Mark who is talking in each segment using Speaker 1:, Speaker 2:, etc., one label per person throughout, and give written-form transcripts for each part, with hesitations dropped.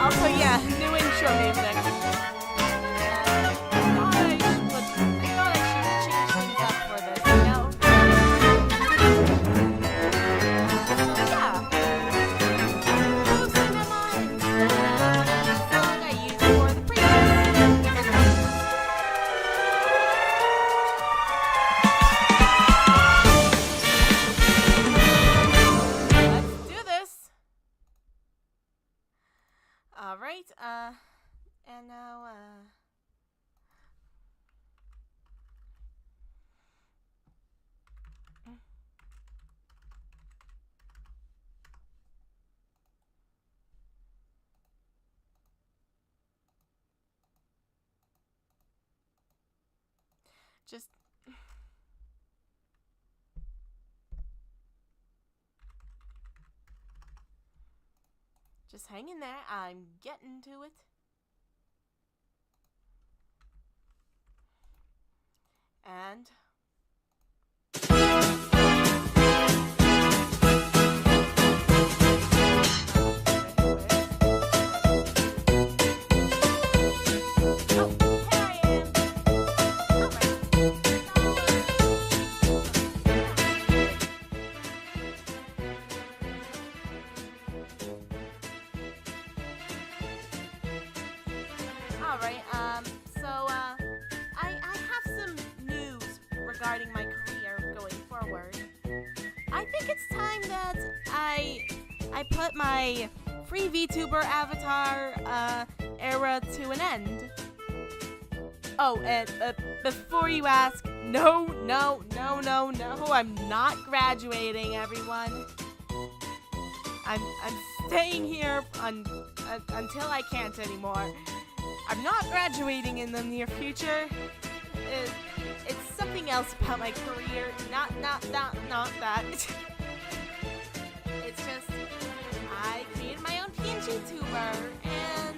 Speaker 1: Also, yeah, new intro music. I thought I should change things up for this, you know? Yeah. Boosting them on the song I used for the previous. Let's do this. Alright, and now, just hang in there. I'm getting to it. And alright, I have some news regarding my career going forward. I think it's time that I put my free VTuber avatar era to an end. Oh, and before you ask, no, I'm not graduating, everyone. I'm staying here until I can't anymore. I'm not graduating in the near future. It's something else about my career. Not that. It's just I created my own PNG tuber, and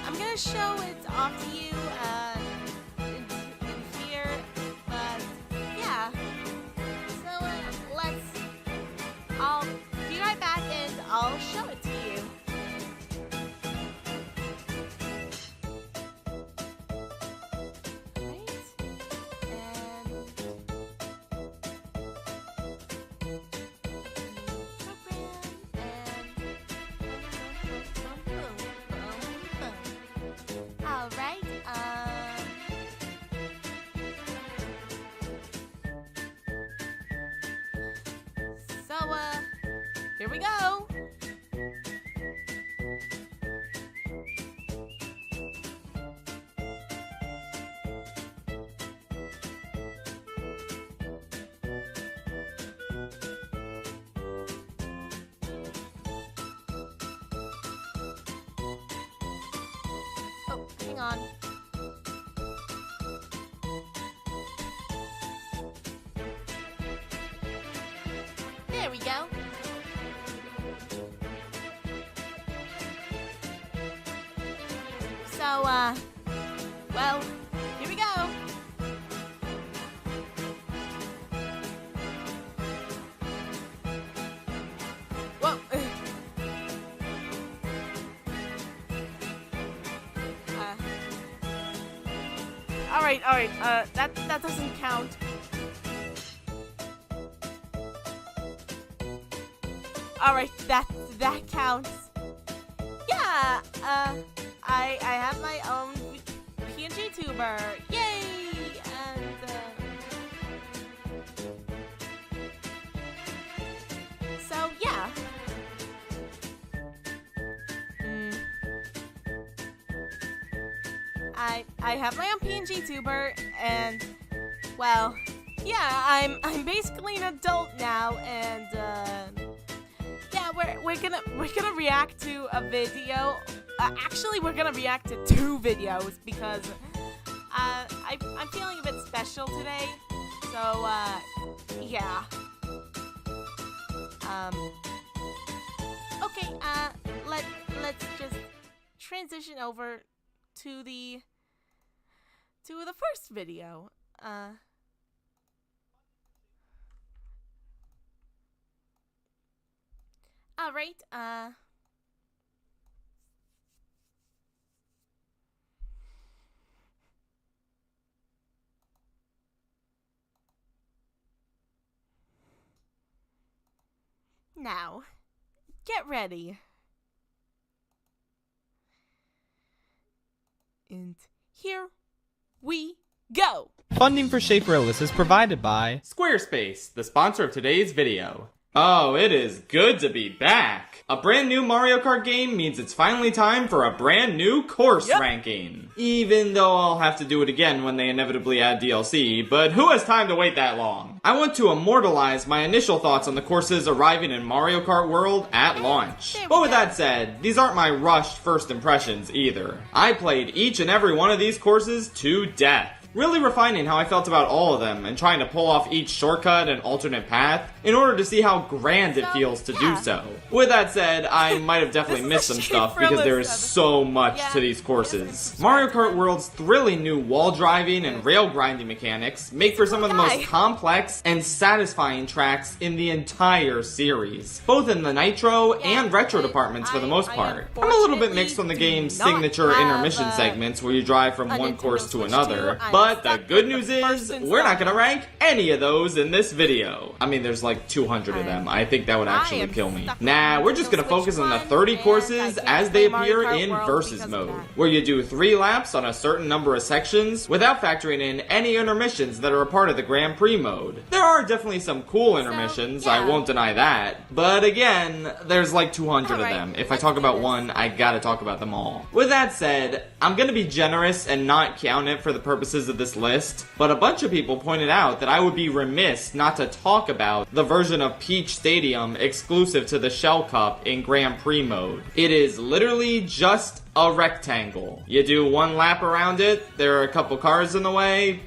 Speaker 1: I'm gonna show it off to you in here. But yeah. So I'll be right back and I'll show it to you. Here we go. Oh, hang on. There we go. So, well, here we go. Whoa. All right, that doesn't count. All right, that counts. Yeah, I have my own PNG tuber. Yay! And so yeah. I have my own PNG tuber, and well, yeah, I'm basically an adult now, and yeah, we're gonna react to a video. Actually, we're gonna react to 2 videos because I'm feeling a bit special today. So yeah. Okay. Let's just transition over to the first video. All right. Now, get ready. And here we go.
Speaker 2: Funding for Shaperless is provided by
Speaker 3: Squarespace, the sponsor of today's video. Oh, it is good to be back. A brand new Mario Kart game means it's finally time for a brand new course ranking. Even though I'll have to do it again when they inevitably add DLC, but who has time to wait that long? I want to immortalize my initial thoughts on the courses arriving in Mario Kart World at launch. But with that said, these aren't my rushed first impressions either. I played each and every one of these courses to death. Really refining how I felt about all of them and trying to pull off each shortcut and alternate path in order to see how grand it feels to do so. With that said, I might have definitely missed some stuff because there is so much to these courses. Mario Kart World's thrilling new wall driving and rail grinding mechanics make for some of the most complex and satisfying tracks in the entire series, both in the Nitro and Retro departments for the most part. I'm a little bit mixed on the game's signature intermission segments where you drive from one course to another, but the good news is, we're not gonna rank any of those in this video. I mean, there's like 200 of them. I think that would actually kill me. Nah, we're just gonna focus on the 30 courses as they appear in Versus mode, where you do 3 laps on a certain number of sections without factoring in any intermissions that are a part of the Grand Prix mode. There are definitely some cool intermissions, I won't deny that, but again, there's like 200 of them. If I talk about one, I gotta talk about them all. With that said, I'm gonna be generous and not count it for the purposes of this list, but a bunch of people pointed out that I would be remiss not to talk about the version of Peach Stadium exclusive to the Shell Cup in Grand Prix mode. It is literally just a rectangle. You do 1 lap around it, there are a couple cars in the way,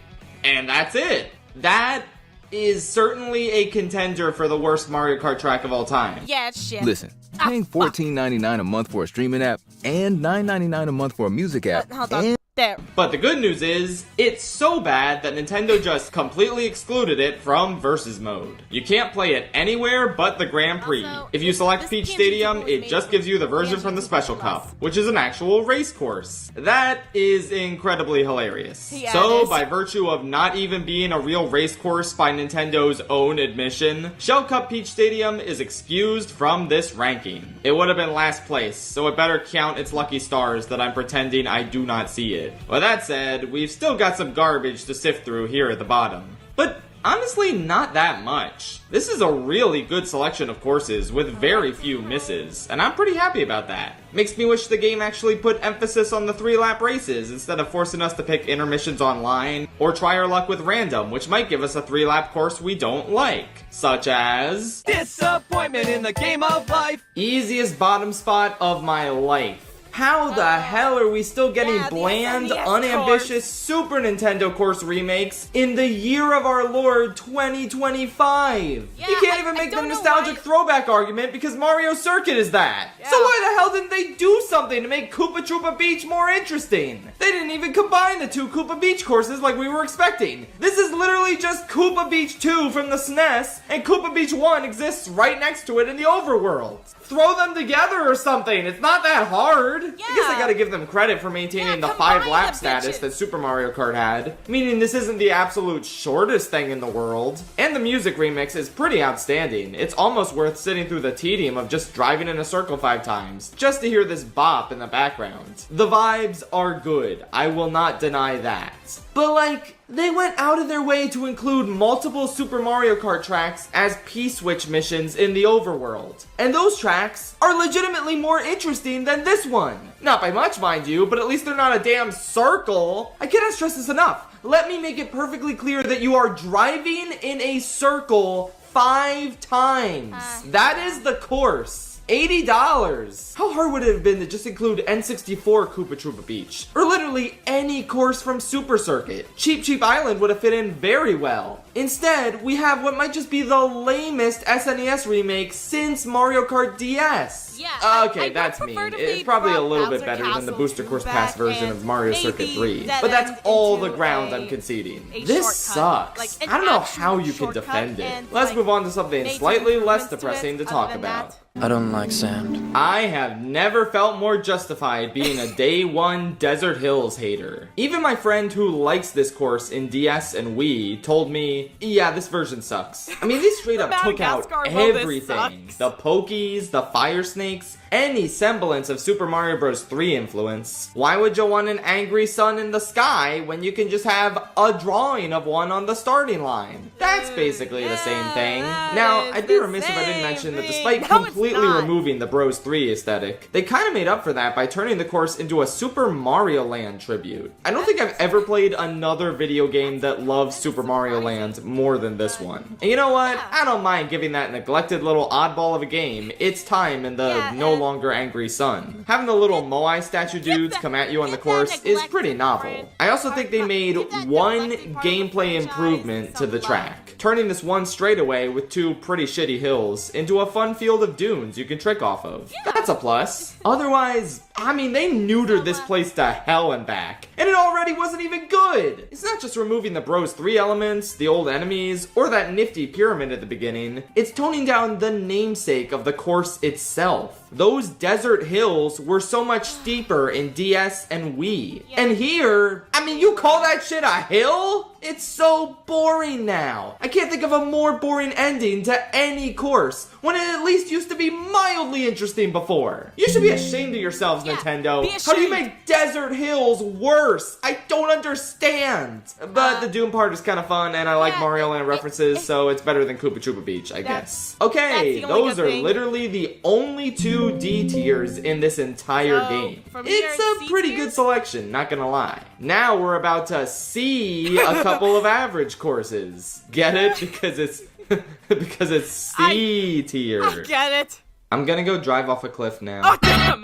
Speaker 3: and that's it. That is certainly a contender for the worst Mario Kart track of all time.
Speaker 1: Yeah, it's shit.
Speaker 4: Listen, paying $14.99 a month for a streaming app and $9.99 a month for a music app.
Speaker 1: Hold on. There.
Speaker 3: But the good news is, it's so bad that Nintendo just completely excluded it from Versus mode. You can't play it anywhere but the Grand Prix.
Speaker 1: Also,
Speaker 3: If you select Peach
Speaker 1: PNG
Speaker 3: Stadium,
Speaker 1: was
Speaker 3: it
Speaker 1: made
Speaker 3: just
Speaker 1: for
Speaker 3: gives you the version from the
Speaker 1: PNG
Speaker 3: Special
Speaker 1: Plus.
Speaker 3: Cup, which is an actual race course. That is incredibly hilarious.
Speaker 1: Yeah, it
Speaker 3: So,
Speaker 1: is.
Speaker 3: by virtue of not even being a real race course by Nintendo's own admission, Shell Cup Peach Stadium is excused from this ranking. It would have been last place, so it better count its lucky stars that I'm pretending I do not see it. With that said, we've still got some garbage to sift through here at the bottom. But Honestly, not that much. This is a really good selection of courses with very few misses, and I'm pretty happy about that. Makes me wish the game actually put emphasis on the 3-lap races instead of forcing us to pick intermissions online or try our luck with random, which might give us a 3-lap course we don't like. Such as...
Speaker 5: Disappointment in the game of life!
Speaker 3: Easiest bottom spot of my life. How the hell are we still getting
Speaker 1: Yeah, the
Speaker 3: bland,
Speaker 1: SNES
Speaker 3: unambitious Super Nintendo course remakes in the year of our Lord 2025?
Speaker 1: Yeah,
Speaker 3: You can't
Speaker 1: I
Speaker 3: even make the
Speaker 1: don't know
Speaker 3: nostalgic
Speaker 1: why-
Speaker 3: throwback argument because Mario Circuit is that.
Speaker 1: Yeah.
Speaker 3: So why the hell didn't they do something to make Koopa Troopa Beach more interesting? They didn't even combine the two Koopa Beach courses like we were expecting. This is literally just Koopa Beach 2 from the SNES, and Koopa Beach 1 exists right next to it in the overworld. Throw them together or something. It's not that hard. I guess I gotta give them credit for maintaining the
Speaker 1: combine
Speaker 3: 5-lap
Speaker 1: the
Speaker 3: status
Speaker 1: bitches.
Speaker 3: that Super Mario Kart had, meaning this isn't the absolute shortest thing in the world. And the music remix is pretty outstanding. It's almost worth sitting through the tedium of just driving in a circle 5 times, just to hear this bop in the background. The vibes are good. I will not deny that. But like, they went out of their way to include multiple Super Mario Kart tracks as P-switch missions in the overworld. And those tracks are legitimately more interesting than this one. Not by much, mind you, but at least they're not a damn circle. I cannot stress this enough. Let me make it perfectly clear that you are driving in a circle 5 times. That is the course. $80. How hard would it have been to just include N64 Koopa Troopa Beach? Or literally any course from Super Circuit? Cheap Cheap Island would have fit in very well. Instead, we have what might just be the lamest SNES remake since Mario Kart DS.
Speaker 1: Yeah, I
Speaker 3: Okay,
Speaker 1: would
Speaker 3: that's
Speaker 1: prefer
Speaker 3: mean.
Speaker 1: to
Speaker 3: It's
Speaker 1: be
Speaker 3: probably a
Speaker 1: from
Speaker 3: little bit
Speaker 1: Bowser
Speaker 3: better than the
Speaker 1: Castle
Speaker 3: Booster
Speaker 1: to
Speaker 3: Course
Speaker 1: back
Speaker 3: Pass version
Speaker 1: and
Speaker 3: of Mario
Speaker 1: maybe
Speaker 3: Circuit 3.
Speaker 1: that
Speaker 3: But that's
Speaker 1: ends
Speaker 3: all the
Speaker 1: into
Speaker 3: ground I'm
Speaker 1: a
Speaker 3: conceding.
Speaker 1: shortcut,
Speaker 3: This sucks.
Speaker 1: like an
Speaker 3: I don't know
Speaker 1: actual
Speaker 3: how you could
Speaker 1: shortcut
Speaker 3: defend it.
Speaker 1: and,
Speaker 3: Let's
Speaker 1: like,
Speaker 3: move on to something
Speaker 1: major
Speaker 3: slightly less
Speaker 1: improvements to it
Speaker 3: depressing to
Speaker 1: other
Speaker 3: talk
Speaker 1: than
Speaker 3: about.
Speaker 1: that.
Speaker 5: I don't like sand.
Speaker 3: I have never felt more justified being a day one Desert Hills hater. Even my friend who likes this course in DS and Wii told me, yeah, this version sucks. I mean, they straight up took out
Speaker 1: Madagascar Lotus
Speaker 3: everything.
Speaker 1: sucks.
Speaker 3: The Pokies, the Fire Snakes, any semblance of Super Mario Bros. 3 influence. Why would you want an angry sun in the sky when you can just have a drawing of one on the starting line? That's basically the same thing. Now, I'd be remiss if I didn't mention that despite
Speaker 1: No, it's
Speaker 3: completely
Speaker 1: not.
Speaker 3: removing the Bros 3 aesthetic, they kind of made up for that by turning the course into a Super Mario Land tribute. I don't think I've ever played another video game that loves Super Mario Land more than this one. And you know what? I don't mind giving that neglected little oddball of a game its time in the
Speaker 1: Yeah,
Speaker 3: no
Speaker 1: and-
Speaker 3: longer angry sun. Having the little Moai statue dudes come at you on the course is pretty novel. I also think they made one gameplay improvement to the track, turning this one straightaway with 2 pretty shitty hills into a fun field of dunes you can trick off of. That's a plus. Otherwise, I mean, they neutered this place to hell and back, and it already wasn't even good. It's not just removing the Bros 3 elements, the old enemies, or that nifty pyramid at the beginning. It's toning down the namesake of the course itself. Those desert hills were so much steeper in DS and Wii. And here, I mean, you call that shit a hill? It's so boring now. I can't think of a more boring ending to any course when it at least used to be mildly interesting before. You should be ashamed of yourselves,
Speaker 1: Yeah,
Speaker 3: Nintendo.
Speaker 1: be
Speaker 3: How do you
Speaker 1: ashamed.
Speaker 3: make Desert Hills worse? I don't understand. But the Doom part is kind of fun, and I like
Speaker 1: yeah,
Speaker 3: Mario Land references, so it's better than Koopa Troopa Beach, I guess. Okay,
Speaker 1: that's the only
Speaker 3: those
Speaker 1: good
Speaker 3: are
Speaker 1: thing.
Speaker 3: literally the only 2 D tiers in this entire
Speaker 1: So,
Speaker 3: game.
Speaker 1: from
Speaker 3: It's
Speaker 1: here,
Speaker 3: a
Speaker 1: C
Speaker 3: pretty
Speaker 1: tiers?
Speaker 3: good selection, not gonna lie. Now we're about to see a couple of average courses. Get it? Because it's because it's C tier.
Speaker 1: Get it?
Speaker 3: I'm gonna go drive off a cliff now.
Speaker 1: Oh, damn!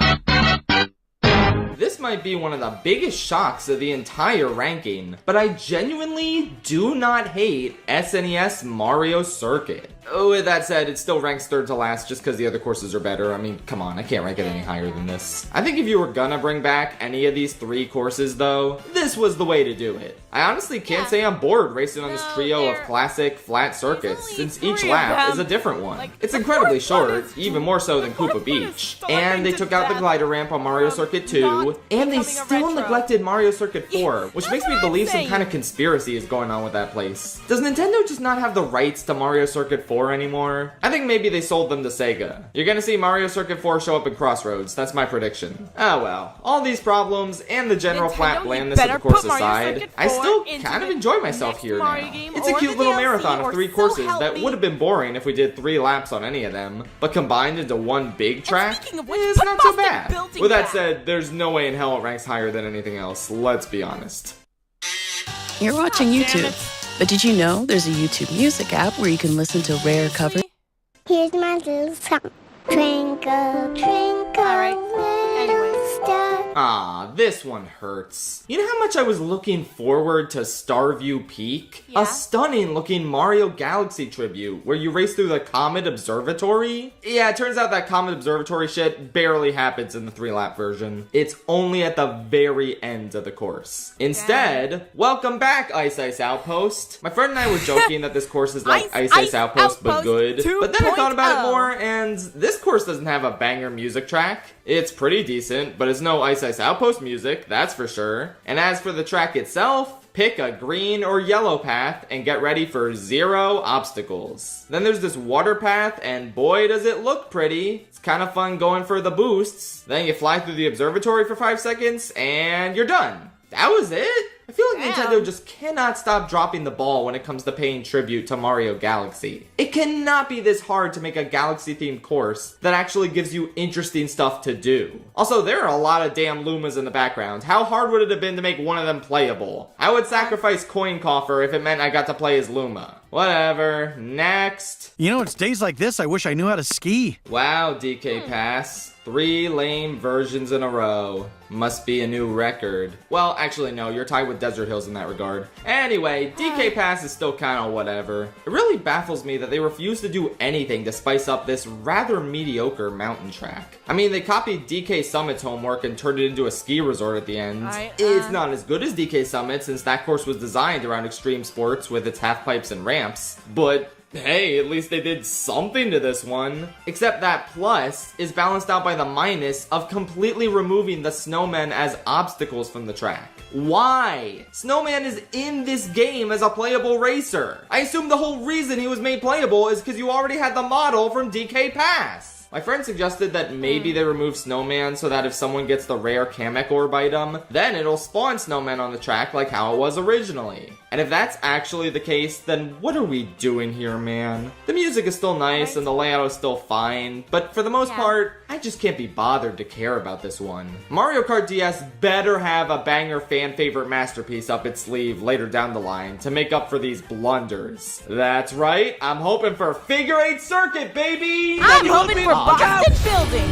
Speaker 3: This might be one of the biggest shocks of the entire ranking, but I genuinely do not hate SNES Mario Circuit. Oh, with that said, it still ranks third to last just because the other courses are better. I mean, come on, I can't rank it any higher than this. I think if you were gonna bring back any of these 3 courses though, this was the way to do it. I honestly can't say I'm bored racing on this
Speaker 1: No,
Speaker 3: trio of
Speaker 1: there-
Speaker 3: classic flat circuits,
Speaker 1: only
Speaker 3: since each
Speaker 1: 3 of
Speaker 3: lap
Speaker 1: them.
Speaker 3: is a different one.
Speaker 1: Like,
Speaker 3: It's
Speaker 1: the
Speaker 3: incredibly
Speaker 1: fourth one
Speaker 3: short,
Speaker 1: is-
Speaker 3: even more so than
Speaker 1: the fourth
Speaker 3: Koopa
Speaker 1: one is
Speaker 3: Beach.
Speaker 1: starving
Speaker 3: And they
Speaker 1: to
Speaker 3: took out the
Speaker 1: death
Speaker 3: glider ramp on Mario
Speaker 1: from
Speaker 3: Circuit 2,
Speaker 1: not
Speaker 3: and they
Speaker 1: becoming a
Speaker 3: still
Speaker 1: retro.
Speaker 3: neglected Mario Circuit 4, which
Speaker 1: that's
Speaker 3: makes me
Speaker 1: what I'm
Speaker 3: believe some
Speaker 1: saying.
Speaker 3: kind of conspiracy is going on with that place. Does Nintendo just not have the rights to Mario Circuit 4 4 anymore. I think maybe they sold them to Sega. You're gonna see Mario Circuit 4 show up in Crossroads. That's my prediction. Oh well. All these problems and the general
Speaker 1: Nintendo,
Speaker 3: flat
Speaker 1: you
Speaker 3: blandness of the
Speaker 1: better
Speaker 3: course
Speaker 1: put Mario
Speaker 3: aside,
Speaker 1: Circuit
Speaker 3: I
Speaker 1: 4
Speaker 3: still
Speaker 1: into
Speaker 3: kind of
Speaker 1: the
Speaker 3: enjoy myself
Speaker 1: next
Speaker 3: here
Speaker 1: Mario
Speaker 3: now.
Speaker 1: game
Speaker 3: It's a
Speaker 1: or
Speaker 3: cute
Speaker 1: the
Speaker 3: little
Speaker 1: DLC,
Speaker 3: marathon of
Speaker 1: or
Speaker 3: 3
Speaker 1: so
Speaker 3: courses
Speaker 1: help
Speaker 3: that
Speaker 1: me.
Speaker 3: would have been boring if we did 3 laps on any of them, but combined into one big track,
Speaker 1: speaking of which,
Speaker 3: it's
Speaker 1: put
Speaker 3: not so
Speaker 1: Boston
Speaker 3: bad.
Speaker 1: Building
Speaker 3: With that
Speaker 1: back.
Speaker 3: said, there's no way in hell it ranks higher than anything else, let's be honest.
Speaker 6: You're watching
Speaker 1: Damn
Speaker 6: YouTube.
Speaker 1: it.
Speaker 6: But did you know there's a YouTube Music app where you can listen to rare covers?
Speaker 7: Here's my little song. Twinkle, twinkle,
Speaker 1: Alright. Anyway.
Speaker 7: little star.
Speaker 3: Ah, this one hurts. You know how much I was looking forward to Starview Peak?
Speaker 1: Yeah?
Speaker 3: A stunning looking Mario Galaxy tribute where you race through the Comet Observatory? Yeah, it turns out that Comet Observatory shit barely happens in the 3-lap version. It's only at the very end of the course. Instead, welcome back, Ice Ice Outpost. My friend and I were joking that this course is like
Speaker 1: Ice
Speaker 3: Ice
Speaker 1: Ice
Speaker 3: Outpost but
Speaker 1: Outpost
Speaker 3: good. But then I thought about it
Speaker 1: 2.0.
Speaker 3: more, and this course doesn't have a banger music track. It's pretty decent, but it's no Ice Ice Outpost music, that's for sure. And as for the track itself, pick a green or yellow path and get ready for 0 obstacles. Then there's this water path, and boy does it look pretty. It's kind of fun going for the boosts. Then you fly through the observatory for 5 seconds, and you're done. That was it? I feel like
Speaker 1: Damn.
Speaker 3: Nintendo just cannot stop dropping the ball when it comes to paying tribute to Mario Galaxy. It cannot be this hard to make a Galaxy-themed course that actually gives you interesting stuff to do. Also, there are a lot of damn Lumas in the background. How hard would it have been to make one of them playable? I would sacrifice Coin Coffer if it meant I got to play as Luma. Whatever. Next.
Speaker 8: You know, it's days like this I wish I knew how to ski.
Speaker 3: Wow, DK Pass. 3 lame versions in a row. Must be a new record. Well, actually no, you're tied with Desert Hills in that regard. Anyway, DK Pass is still kinda whatever. It really baffles me that they refuse to do anything to spice up this rather mediocre mountain track. I mean, they copied DK Summit's homework and turned it into a ski resort at the end. It's not as good as DK Summit since that course was designed around extreme sports with its half pipes and ramps, but hey, at least they did something to this one. Except that plus is balanced out by the minus of completely removing the snowmen as obstacles from the track. Why? Snowman is in this game as a playable racer. I assume the whole reason he was made playable is because you already had the model from DK Pass. My friend suggested that maybe they remove Snowman so that if someone gets the rare Kamek Orb item, then it'll spawn Snowman on the track like how it was originally. And if that's actually the case, then what are we doing here, man? The music is still nice and the layout is still fine, but for the most part, I just can't be bothered to care about this one. Mario Kart DS better have a banger fan favorite masterpiece up its sleeve later down the line to make up for these blunders. That's right, I'm hoping for Figure 8 Circuit, baby!
Speaker 1: I'm hoping for Boston Building.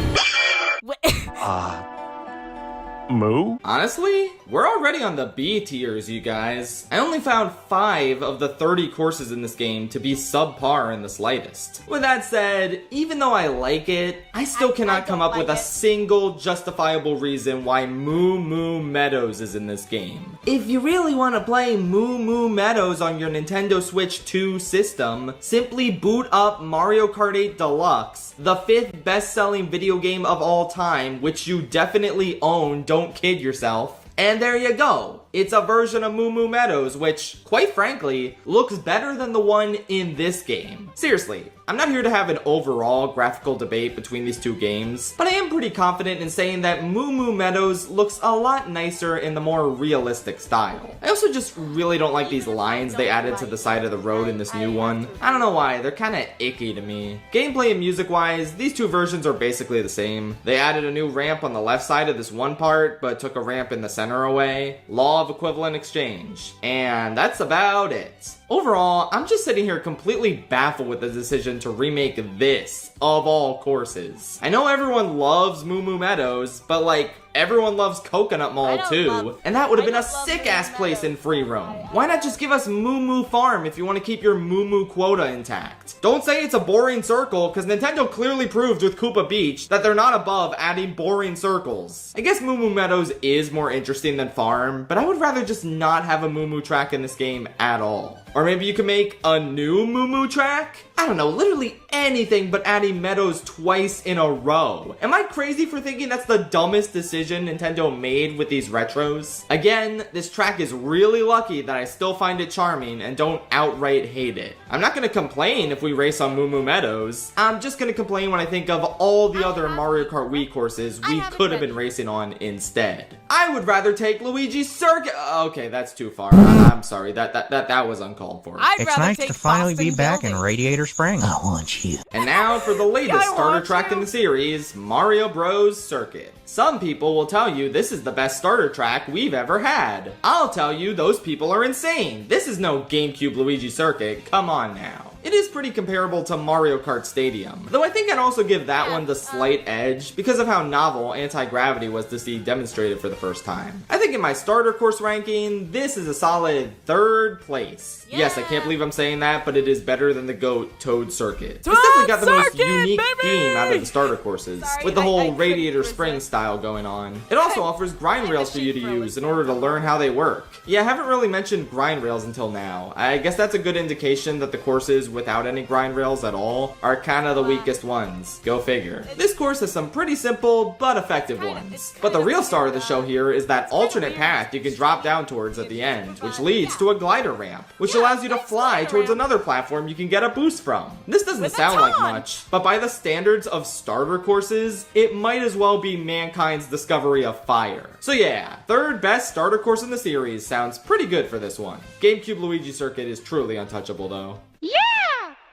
Speaker 8: Moo?
Speaker 3: Honestly, we're already on the B tiers, you guys. I only found 5 of the 30 courses in this game to be subpar in the slightest. With that said, even though I like it, I still cannot come up with a single justifiable reason why Moo Moo Meadows is in this game. If you really want to play Moo Moo Meadows on your Nintendo Switch 2 system, simply boot up Mario Kart 8 Deluxe, the 5th best-selling video game of all time, which you definitely own, don't kid yourself. And there you go. It's a version of Moo Moo Meadows, which, quite frankly, looks better than the one in this game. Seriously, I'm not here to have an overall graphical debate between these two games, but I am pretty confident in saying that Moo Moo Meadows looks a lot nicer in the more realistic style. I also just really don't like these lines they added to the side of the road in this new one. I don't know why, they're kinda icky to me. Gameplay and music-wise, these two versions are basically the same. They added a new ramp on the left side of this one part, but took a ramp in the center away. Law of equivalent exchange. And that's about it. Overall, I'm just sitting here completely baffled with the decision to remake this, of all courses. I know everyone loves Moo Moo Meadows, but like, everyone loves Coconut Mall too, and that would have been a sick-ass place in free roam. Why not just give us Moo Moo Farm if you want to keep your Moo Moo quota intact? Don't say it's a boring circle, because Nintendo clearly proved with Koopa Beach that they're not above adding boring circles. I guess Moo Moo Meadows is more interesting than Farm, but I would rather just not have a Moo Moo track in this game at all. Or maybe you can make a new Moo Moo track? I don't know, literally anything but adding Meadows twice in a row. Am I crazy for thinking that's the dumbest decision Nintendo made with these retros? Again, this track is really lucky that I still find it charming and don't outright hate it. I'm not gonna complain if we race on Moo Moo Meadows. I'm just gonna complain when I think of all the other Mario Kart Wii courses we could have been racing on instead. I would rather take Luigi's Circuit. Okay, that's too far. I'm sorry. That was uncalled for.
Speaker 9: It's nice to finally be back in Radiator Springs. I want you.
Speaker 3: And now for the latest starter track in the series, Mario Bros. Circuit. Some people will tell you this is the best starter track we've ever had. I'll tell you those people are insane. This is no GameCube Luigi Circuit. Come on now. It is pretty comparable to Mario Kart Stadium, though I think I'd also give that one the slight edge because of how novel anti-gravity was to see demonstrated for the first time. I think in my starter course ranking, this is a solid 3rd place. Yes, I can't believe I'm saying that, but it is better than the GOAT Toad Circuit. It's definitely got the most unique theme out of the starter courses, with the whole Radiator Springs style going on. It also offers grind rails for you to use in order to learn how they work. Yeah, I haven't really mentioned grind rails until now. I guess that's a good indication that the courses without any grind rails at all are kind of the weakest ones. Go figure. This course has some pretty simple but effective ones. But the real star of the show here is that alternate path you can drop down towards at the end, which leads to a glider ramp, which allows you to fly towards another platform you can get a boost from. This doesn't sound like much, but by the standards of starter courses, it might as well be mankind's discovery of fire. So yeah, 3rd best starter course in the series sounds pretty good for this one. GameCube Luigi Circuit is truly untouchable though.
Speaker 7: Yeah!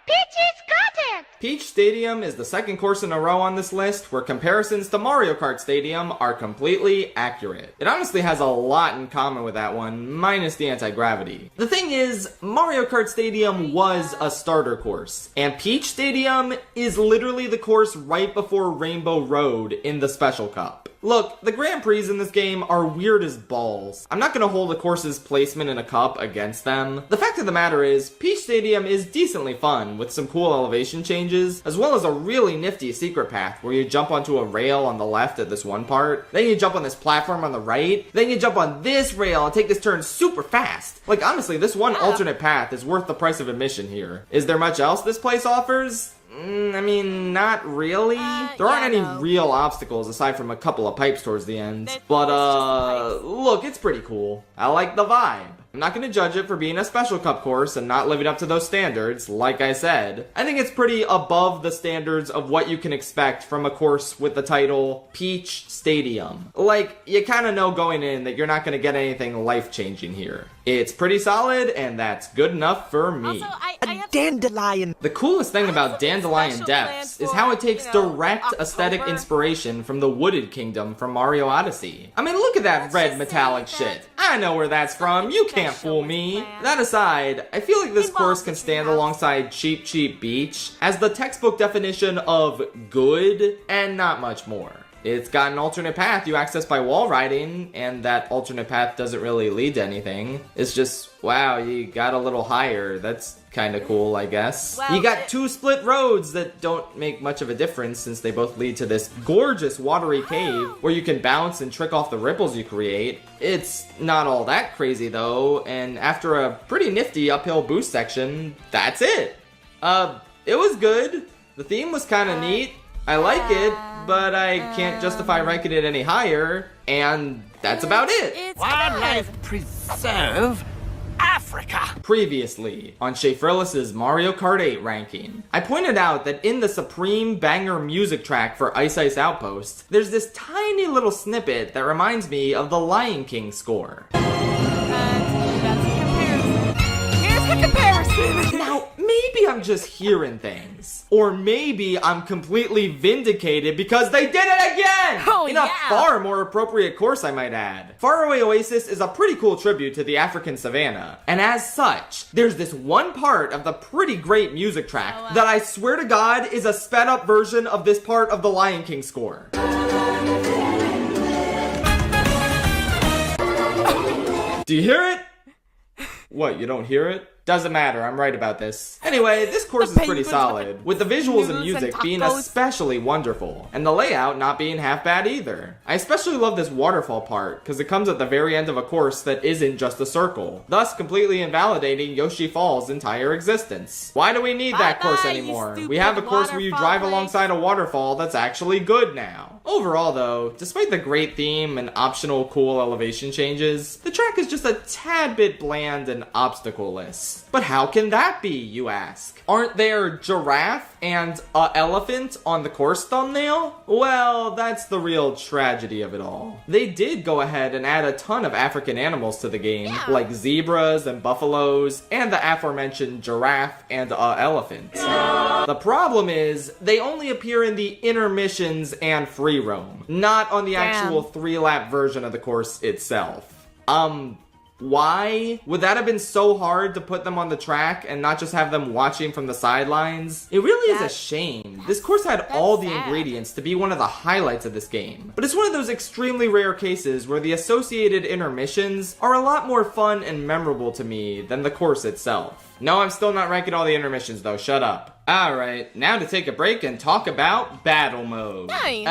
Speaker 7: Peaches got it!
Speaker 3: Peach Stadium is the 2nd course in a row on this list where comparisons to Mario Kart Stadium are completely accurate. It honestly has a lot in common with that one, minus the anti-gravity. The thing is, Mario Kart Stadium was a starter course, and Peach Stadium is literally the course right before Rainbow Road in the Special Cup. Look, the Grand Prix in this game are weird as balls. I'm not gonna hold a course's placement in a cup against them. The fact of the matter is, Peach Stadium is decently fun, with some cool elevation changes, as well as a really nifty secret path where you jump onto a rail on the left at this one part, then you jump on this platform on the right, then you jump on this rail and take this turn super fast. Like honestly, this one alternate path is worth the price of admission here. Is there much else this place offers? I mean, not really. There aren't any real obstacles aside from a couple of pipes towards the end. But, look, it's pretty cool. I like the vibe. I'm not going to judge it for being a Special Cup course and not living up to those standards, like I said. I think it's pretty above the standards of what you can expect from a course with the title Peach Stadium. Like, you kind of know going in that you're not going to get anything life-changing here. It's pretty solid, and that's good enough for me.
Speaker 1: Also, I have
Speaker 9: Dandelion.
Speaker 3: The coolest thing about Dandelion Depths is how it takes direct aesthetic inspiration from the Wooded Kingdom from Mario Odyssey. I mean, look at that red metallic shit. I know where that's from, you can't fool me. That aside, I feel like this course can stand alongside Cheep Cheep Beach as the textbook definition of good and not much more. It's got an alternate path you access by wall riding, and that alternate path doesn't really lead to anything. It's just, wow, you got a little higher. That's kind of cool, I guess.
Speaker 1: Well,
Speaker 3: you got 2 split roads that don't make much of a difference since they both lead to this gorgeous watery cave where you can bounce and trick off the ripples you create. It's not all that crazy though, and after a pretty nifty uphill boost section, that's it. It was good. The theme was kind of neat. I like it, but I can't justify ranking it any higher, and that's about it.
Speaker 1: It's
Speaker 9: Wildlife Preserve Africa.
Speaker 3: Previously on Schaeferlis's Mario Kart 8 ranking, I pointed out that in the supreme banger music track for Ice Ice Outpost, there's this tiny little snippet that reminds me of the Lion King score.
Speaker 1: That's a comparison. Here's the comparison.
Speaker 3: Now, maybe I'm just hearing things. Or maybe I'm completely vindicated because they did it again!
Speaker 1: Oh,
Speaker 3: in a
Speaker 1: yeah.
Speaker 3: far more appropriate course, I might add. Faraway Oasis is a pretty cool tribute to the African savannah. And as such, there's this one part of the pretty great music track that I swear to God is a sped up version of this part of the Lion King score. Do you hear it? What, you don't hear it? Doesn't matter, I'm right about this. Anyway, this course is pretty
Speaker 1: penguins
Speaker 3: solid, with the visuals and
Speaker 1: noodles and
Speaker 3: music being
Speaker 1: tacos.
Speaker 3: especially wonderful, and the layout not being half bad either. I especially love this waterfall part, because it comes at the very end of a course that isn't just a circle, thus completely invalidating Yoshi Falls' entire existence. Why do we need that course
Speaker 1: Bye-bye, you
Speaker 3: anymore? We
Speaker 1: stupid
Speaker 3: have a course where you
Speaker 1: waterfall
Speaker 3: drive
Speaker 1: place.
Speaker 3: alongside a waterfall that's actually good now. Overall though, despite the great theme and optional cool elevation changes, the track is just a tad bit bland and obstacle-less. But how can that be, you ask? Aren't there giraffe and elephant on the course thumbnail? Well, that's the real tragedy of it all. They did go ahead and add a ton of African animals to the game, like zebras and buffaloes, and the aforementioned giraffe and elephant. The problem is, they only appear in the intermissions and free roam, not on the actual 3-lap version of the course itself. Why? Would that have been so hard to put them on the track and not just have them watching from the sidelines? It really is a shame. This course had all the ingredients to be one of the highlights of this game. But it's one of those extremely rare cases where the associated intermissions are a lot more fun and memorable to me than the course itself. No, I'm still not ranking all the intermissions though, shut up. Alright, now to take a break and talk about battle mode.
Speaker 1: Nice.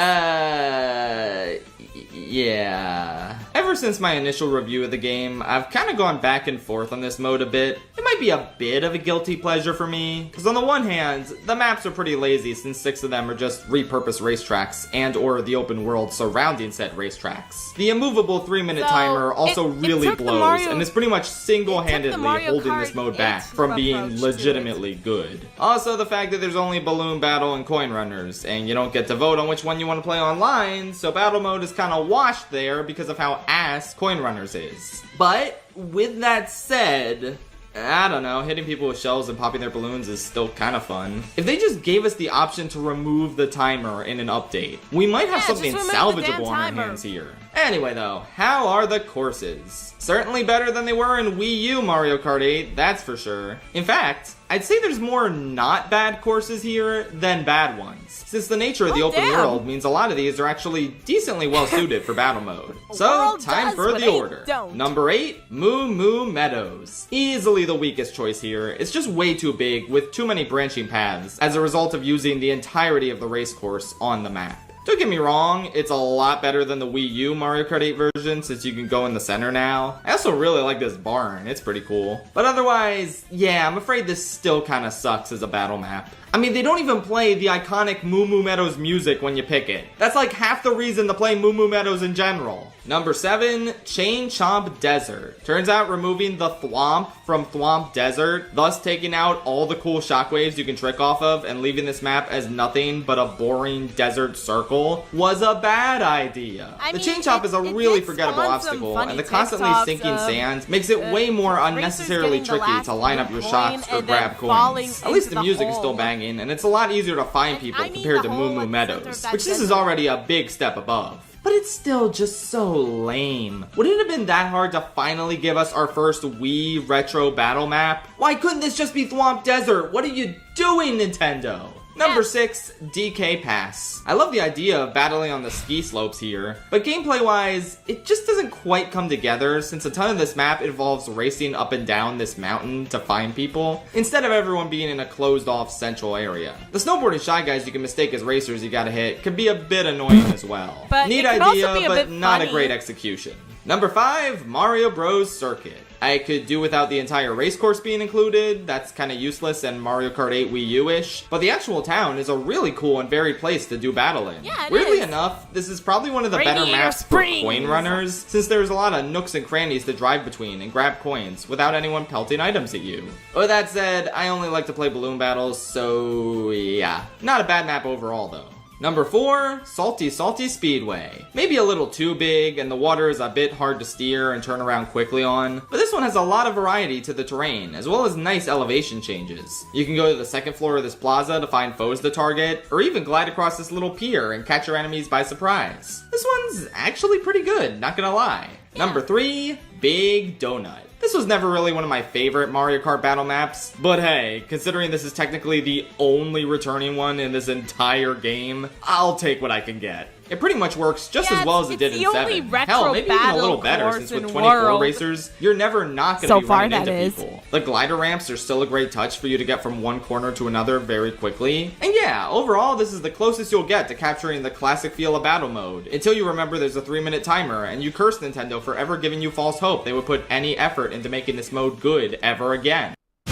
Speaker 3: Yeah. Ever since my initial review of the game, I've kind of gone back and forth on this mode a bit. It might be a bit of a guilty pleasure for me, because on the one hand, the maps are pretty lazy since 6 of them are just repurposed racetracks and or the open world surrounding said racetracks. The immovable 3-minute
Speaker 1: So,
Speaker 3: timer also
Speaker 1: it
Speaker 3: really
Speaker 1: took the
Speaker 3: blows
Speaker 1: Mario-
Speaker 3: and is pretty much single-handedly
Speaker 1: Mario
Speaker 3: holding this
Speaker 1: Kart
Speaker 3: mode back
Speaker 1: 8
Speaker 3: from being
Speaker 1: approach to it.
Speaker 3: legitimately good. Also, the fact that there's only balloon battle and coin runners, and you don't get to vote on which one you want to play online, so battle mode is kind of washed there because of how ass coin runners is. But with that said, I don't know, hitting people with shells and popping their balloons is still kind of fun. If they just gave us the option to remove the timer in an update, we might have something
Speaker 1: just remove the damn
Speaker 3: salvageable on our
Speaker 1: timer.
Speaker 3: hands here. Anyway though, how are the courses? Certainly better than they were in Wii U Mario Kart 8, that's for sure. In fact, I'd say there's more not bad courses here than bad ones, since the nature of the open
Speaker 1: damn.
Speaker 3: world means a lot of these are actually decently well suited for battle mode. So,
Speaker 1: world
Speaker 3: time
Speaker 1: does,
Speaker 3: for
Speaker 1: but
Speaker 3: the
Speaker 1: eight
Speaker 3: order.
Speaker 1: don't.
Speaker 3: Number 8, Moo Moo Meadows. Easily the weakest choice here. It's just way too big with too many branching paths as a result of using the entirety of the race course on the map. Don't get me wrong, it's a lot better than the Wii U Mario Kart 8 version since you can go in the center now. I also really like this barn, it's pretty cool. But otherwise, yeah, I'm afraid this still kinda sucks as a battle map. I mean, they don't even play the iconic Moo Moo Meadows music when you pick it. That's like half the reason to play Moo Moo Meadows in general. Number 7, Chain Chomp Desert. Turns out removing the thwomp from Thwomp Desert, thus taking out all the cool shockwaves you can trick off of and leaving this map as nothing but a boring desert circle, was a bad idea.
Speaker 1: I
Speaker 3: The
Speaker 1: mean,
Speaker 3: Chain Chomp is a
Speaker 1: it
Speaker 3: really
Speaker 1: did
Speaker 3: forgettable
Speaker 1: spawn some
Speaker 3: obstacle,
Speaker 1: funny
Speaker 3: and the constantly
Speaker 1: TikToks
Speaker 3: sinking
Speaker 1: of,
Speaker 3: sand makes it way more
Speaker 1: racers
Speaker 3: unnecessarily
Speaker 1: getting the
Speaker 3: tricky
Speaker 1: last
Speaker 3: to line up your
Speaker 1: coin
Speaker 3: shocks or
Speaker 1: and then
Speaker 3: grab
Speaker 1: falling
Speaker 3: coins. At least
Speaker 1: into
Speaker 3: the
Speaker 1: the
Speaker 3: music is still
Speaker 1: hole.
Speaker 3: banging, and it's a lot easier to find people
Speaker 1: I mean
Speaker 3: compared
Speaker 1: the
Speaker 3: to
Speaker 1: hole
Speaker 3: Moo Moo
Speaker 1: at the center of
Speaker 3: Meadows,
Speaker 1: that
Speaker 3: which this is
Speaker 1: desert.
Speaker 3: already a big step above. But it's still just so lame. Would it have been that hard to finally give us our first Wii retro battle map? Why couldn't this just be Thwomp Desert? What are you doing, Nintendo? Number 6, DK Pass. I love the idea of battling on the ski slopes here, but gameplay-wise, it just doesn't quite come together since a ton of this map involves racing up and down this mountain to find people, instead of everyone being in a closed-off central area. The snowboarding Shy Guys you can mistake as racers you gotta hit can be a bit annoying as well.
Speaker 1: But
Speaker 3: Neat
Speaker 1: it could also
Speaker 3: idea,
Speaker 1: be a
Speaker 3: but
Speaker 1: bit
Speaker 3: not a
Speaker 1: funny.
Speaker 3: great execution. Number 5, Mario Bros. Circuit. I could do without the entire race course being included, that's kinda useless and Mario Kart 8 Wii U-ish, but the actual town is a really cool and varied place to do battle in.
Speaker 1: Yeah, it
Speaker 3: Weirdly
Speaker 1: is.
Speaker 3: enough, this is probably one of the better
Speaker 1: Radiator
Speaker 3: maps for
Speaker 1: Springs.
Speaker 3: coin runners, since there's a lot of nooks and crannies to drive between and grab coins without anyone pelting items at you. With that said, I only like to play balloon battles, so yeah. Not a bad map overall though. Number 4, Salty Salty Speedway. Maybe a little too big, and the water is a bit hard to steer and turn around quickly on, but this one has a lot of variety to the terrain, as well as nice elevation changes. You can go to the second floor of this plaza to find foes to target, or even glide across this little pier and catch your enemies by surprise. This one's actually pretty good, not gonna lie. Number 3, Big Donut. This was never really one of my favorite Mario Kart battle maps, but hey, considering this is technically the only returning one in this entire game, I'll take what I can get. It pretty much works just
Speaker 1: Yeah,
Speaker 3: as well as it
Speaker 1: it's
Speaker 3: did in
Speaker 1: the only
Speaker 3: 7.
Speaker 1: retro
Speaker 3: Hell, maybe even a
Speaker 1: battle
Speaker 3: little better,
Speaker 1: course
Speaker 3: since with
Speaker 1: in
Speaker 3: 24
Speaker 1: world.
Speaker 3: racers, you're never not going to
Speaker 1: So
Speaker 3: be
Speaker 1: far,
Speaker 3: running
Speaker 1: that
Speaker 3: into
Speaker 1: is.
Speaker 3: people. The glider ramps are still a great touch for you to get from one corner to another very quickly. And yeah, overall, this is the closest you'll get to capturing the classic feel of battle mode, until you remember there's a 3-minute timer, and you curse Nintendo for ever giving you false hope they would put any effort into making this mode good ever again.
Speaker 10: I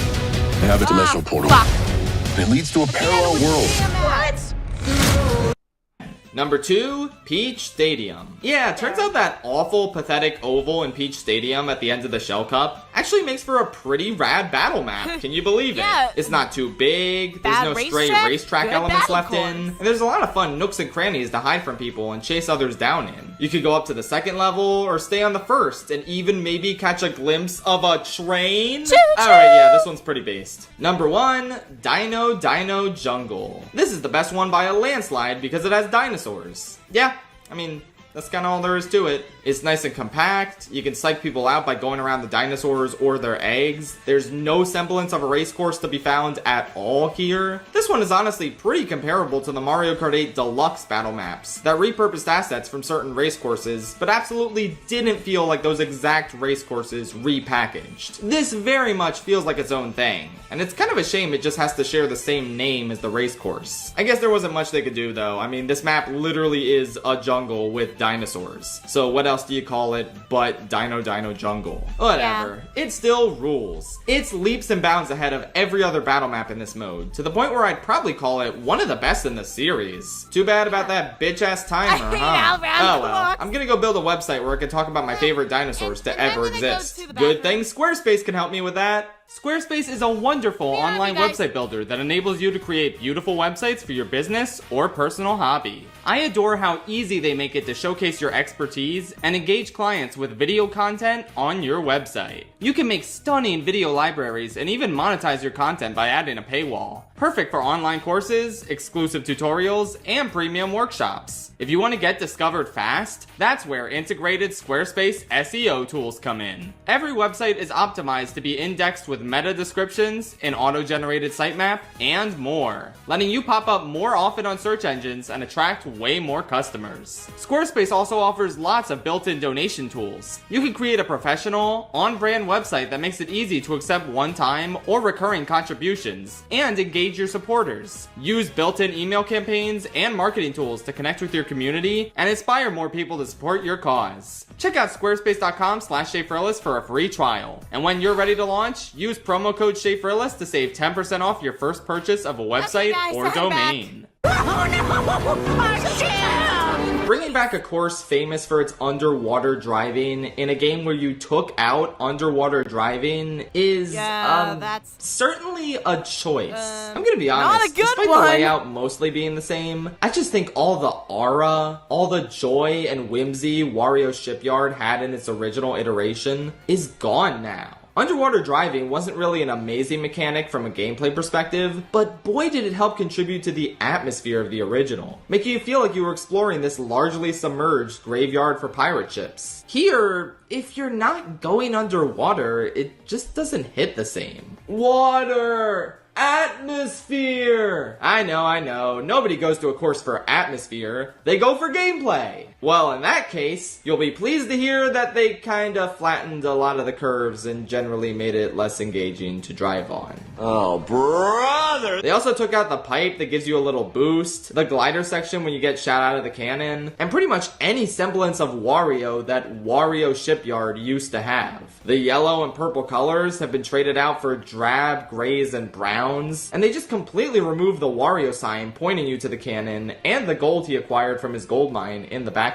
Speaker 10: have a dimensional portal.
Speaker 1: Fuck.
Speaker 10: It leads to a parallel world.
Speaker 1: What?
Speaker 3: Number 2, Peach Stadium. Yeah, it turns out that awful, pathetic oval in Peach Stadium at the end of the Shell Cup actually makes for a pretty rad battle map. Can you believe
Speaker 1: Yeah.
Speaker 3: it? It's not too big, there's
Speaker 1: Bad
Speaker 3: no stray
Speaker 1: racetrack,
Speaker 3: racetrack
Speaker 1: good
Speaker 3: elements
Speaker 1: battle
Speaker 3: left
Speaker 1: course.
Speaker 3: in, and there's a lot of fun nooks and crannies to hide from people and chase others down in. You could go up to the second level or stay on the first and even maybe catch a glimpse of a train. Alright, yeah, this one's pretty based. Number 1, Dino Dino Jungle. This is the best one by a landslide because it has dinosaurs. Yeah, I mean, that's kind of all there is to it. It's nice and compact. You can psych people out by going around the dinosaurs or their eggs. There's no semblance of a race course to be found at all here. This one is honestly pretty comparable to the Mario Kart 8 Deluxe battle maps that repurposed assets from certain race courses, but absolutely didn't feel like those exact race courses repackaged. This very much feels like its own thing, and it's kind of a shame it just has to share the same name as the race course. I guess there wasn't much they could do though. I mean, this map literally is a jungle with dinosaurs. So what else do you call it but Dino Dino Jungle? Whatever. It still rules. It's leaps and bounds ahead of every other battle map in this mode, to the point where I'd probably call it one of the best in the series. Too bad about that bitch-ass timer,
Speaker 1: hate
Speaker 3: huh?
Speaker 1: how round
Speaker 3: Oh
Speaker 1: the
Speaker 3: well.
Speaker 1: clock.
Speaker 3: I'm gonna go build a website where I can talk about my favorite dinosaurs to
Speaker 1: and then
Speaker 3: ever
Speaker 1: when I go
Speaker 3: exist.
Speaker 1: to the
Speaker 3: Good
Speaker 1: bathroom-
Speaker 3: thing Squarespace can help me with that. Squarespace is a wonderful
Speaker 1: Yeah,
Speaker 3: online
Speaker 1: you guys-
Speaker 3: website builder that enables you to create beautiful websites for your business or personal hobby. I adore how easy they make it to showcase your expertise and engage clients with video content on your website. You can make stunning video libraries and even monetize your content by adding a paywall. Perfect for online courses, exclusive tutorials, and premium workshops. If you want to get discovered fast, that's where integrated Squarespace SEO tools come in. Every website is optimized to be indexed with meta descriptions, an auto-generated sitemap, and more, letting you pop up more often on search engines and attract way more customers. Squarespace also offers lots of built-in donation tools. You can create a professional, on-brand website that makes it easy to accept one-time or recurring contributions and engage your supporters. Use built-in email campaigns and marketing tools to connect with your community and inspire more people to support your cause. Check out squarespace.com/ShayFrillis for a free trial. And when you're ready to launch, use promo code ShayFrillis to save 10% off your first purchase of a website
Speaker 1: guys,
Speaker 3: or
Speaker 1: I'm
Speaker 3: domain. Bringing back a course famous for its underwater driving in a game where you took out underwater driving is
Speaker 1: that's
Speaker 3: certainly a choice. I'm gonna be honest,
Speaker 1: not a good
Speaker 3: despite
Speaker 1: one.
Speaker 3: the layout mostly being the same, I just think all the aura, all the joy and whimsy Wario Shipyard had in its original iteration is gone now. Underwater driving wasn't really an amazing mechanic from a gameplay perspective, but boy did it help contribute to the atmosphere of the original, making you feel like you were exploring this largely submerged graveyard for pirate ships. Here, if you're not going underwater, it just doesn't hit the same. Water! Atmosphere! I know. Nobody goes to a course for atmosphere. They go for gameplay. Well, in that case, you'll be pleased to hear that they kinda flattened a lot of the curves and generally made it less engaging to drive on.
Speaker 10: Oh, brother!
Speaker 3: They also took out the pipe that gives you a little boost, the glider section when you get shot out of the cannon, and pretty much any semblance of Wario that Wario Shipyard used to have. The yellow and purple colors have been traded out for drab grays and browns, and they just completely removed the Wario sign pointing you to the cannon and the gold he acquired from his gold mine in the background.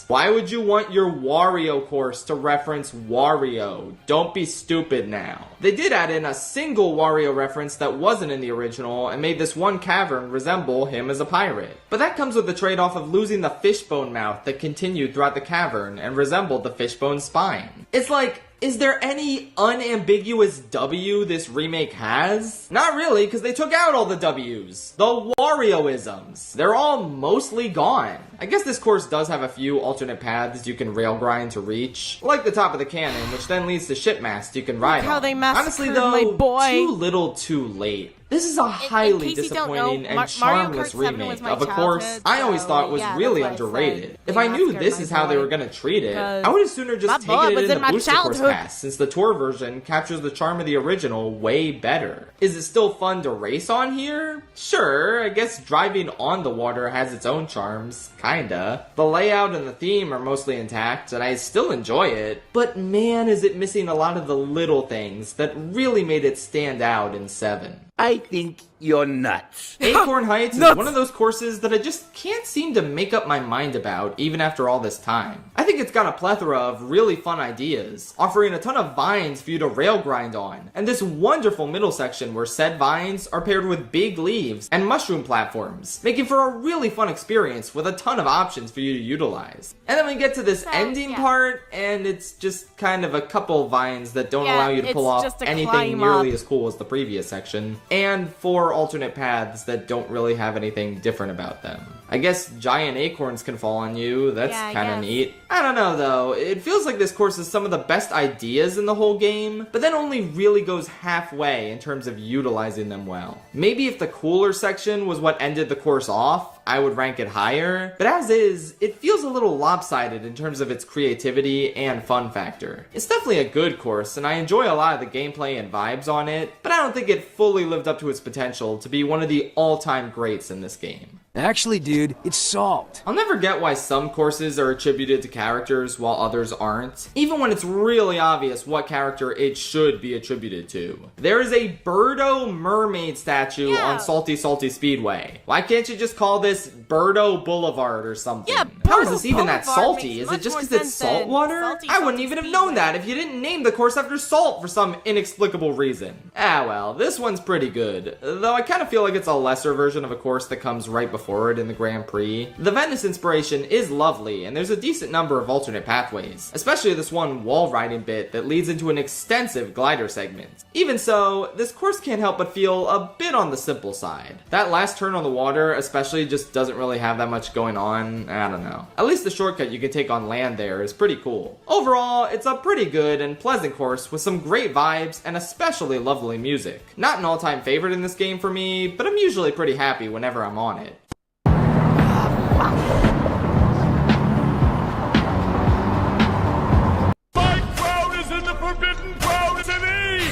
Speaker 3: Why would you want your Wario course to reference Wario? Don't be stupid now. They did add in a single Wario reference that wasn't in the original and made this one cavern resemble him as a pirate. But that comes with the trade-off of losing the fishbone mouth that continued throughout the cavern and resembled the fishbone spine. It's like, is there any unambiguous W this remake has? Not really, because they took out all the W's. The Wario-isms. They're all mostly gone. I guess this course does have a few alternate paths you can rail grind to reach, like the top of the cannon, which then leads to ship mast you can ride
Speaker 1: how
Speaker 3: on.
Speaker 1: they massacred
Speaker 3: Honestly though,
Speaker 1: my boy.
Speaker 3: too little too late. This is a highly
Speaker 1: case you don't
Speaker 3: disappointing
Speaker 1: know,
Speaker 3: and
Speaker 1: Mario
Speaker 3: charmless
Speaker 1: Kart 7
Speaker 3: remake
Speaker 1: was my
Speaker 3: of a course
Speaker 1: childhood,
Speaker 3: I always
Speaker 1: so,
Speaker 3: thought was
Speaker 1: yeah,
Speaker 3: really
Speaker 1: that's why I said
Speaker 3: underrated. If
Speaker 1: they
Speaker 3: I knew
Speaker 1: massacred
Speaker 3: this
Speaker 1: my
Speaker 3: is how they
Speaker 1: boy,
Speaker 3: were gonna treat it,
Speaker 1: because
Speaker 3: I would have sooner
Speaker 1: my
Speaker 3: just
Speaker 1: boy
Speaker 3: taken it
Speaker 1: was
Speaker 3: in
Speaker 1: in
Speaker 3: the
Speaker 1: my
Speaker 3: Booster Course
Speaker 1: childhood.
Speaker 3: Pass, since the tour version captures the charm of the original way better. Is it still fun to race on here? Sure, I guess driving on the water has its own charms, kinda. The layout and the theme are mostly intact, and I still enjoy it, but man is it missing a lot of the little things that really made it stand out in 7.
Speaker 10: I think you're nuts.
Speaker 3: Acorn Heights is one of those courses that I just can't seem to make up my mind about, even after all this time. I think it's got a plethora of really fun ideas, offering a ton of vines for you to rail grind on, and this wonderful middle section where said vines are paired with big leaves and mushroom platforms, making for a really fun experience with a ton of options for you to utilize. And then we get to this ending part, and it's just kind of a couple vines that don't allow you to pull off anything nearly as cool as the previous section, and 4 alternate paths that don't really have anything different about them. I guess giant acorns can fall on you, that's kind of neat. I don't know though, it feels like this course has some of the best ideas in the whole game, but then only really goes halfway in terms of utilizing them well. Maybe if the cooler section was what ended the course off, I would rank it higher, but as is, it feels a little lopsided in terms of its creativity and fun factor. It's definitely a good course, and I enjoy a lot of the gameplay and vibes on it, but I don't think it fully lived up to its potential to be one of the all-time greats in this game.
Speaker 5: Actually, dude, it's salt.
Speaker 3: I'll never get why some courses are attributed to characters while others aren't, even when it's really obvious what character it should be attributed to. There is a Birdo mermaid statue on Salty Salty Speedway. Why can't you just call this Birdo Boulevard or something?
Speaker 1: Yeah,
Speaker 3: how is this even that
Speaker 1: Boulevard
Speaker 3: salty?
Speaker 1: makes
Speaker 3: Is it
Speaker 1: much
Speaker 3: just
Speaker 1: more
Speaker 3: because it's
Speaker 1: sense
Speaker 3: salt
Speaker 1: than
Speaker 3: water?
Speaker 1: Salty
Speaker 3: I wouldn't
Speaker 1: Salty
Speaker 3: even have
Speaker 1: Speedway.
Speaker 3: known that if you didn't name the course after salt for some inexplicable reason. Ah well, this one's pretty good, though I kind of feel like it's a lesser version of a course that comes right before it in the Grand Prix. The Venice inspiration is lovely, and there's a decent number of alternate pathways, especially this one wall riding bit that leads into an extensive glider segment. Even so, this course can't help but feel a bit on the simple side. That last turn on the water especially just doesn't really have that much going on, I don't know. At least the shortcut you can take on land there is pretty cool. Overall, it's a pretty good and pleasant course with some great vibes and especially lovely music. Not an all-time favorite in this game for me, but I'm usually pretty happy whenever I'm on it.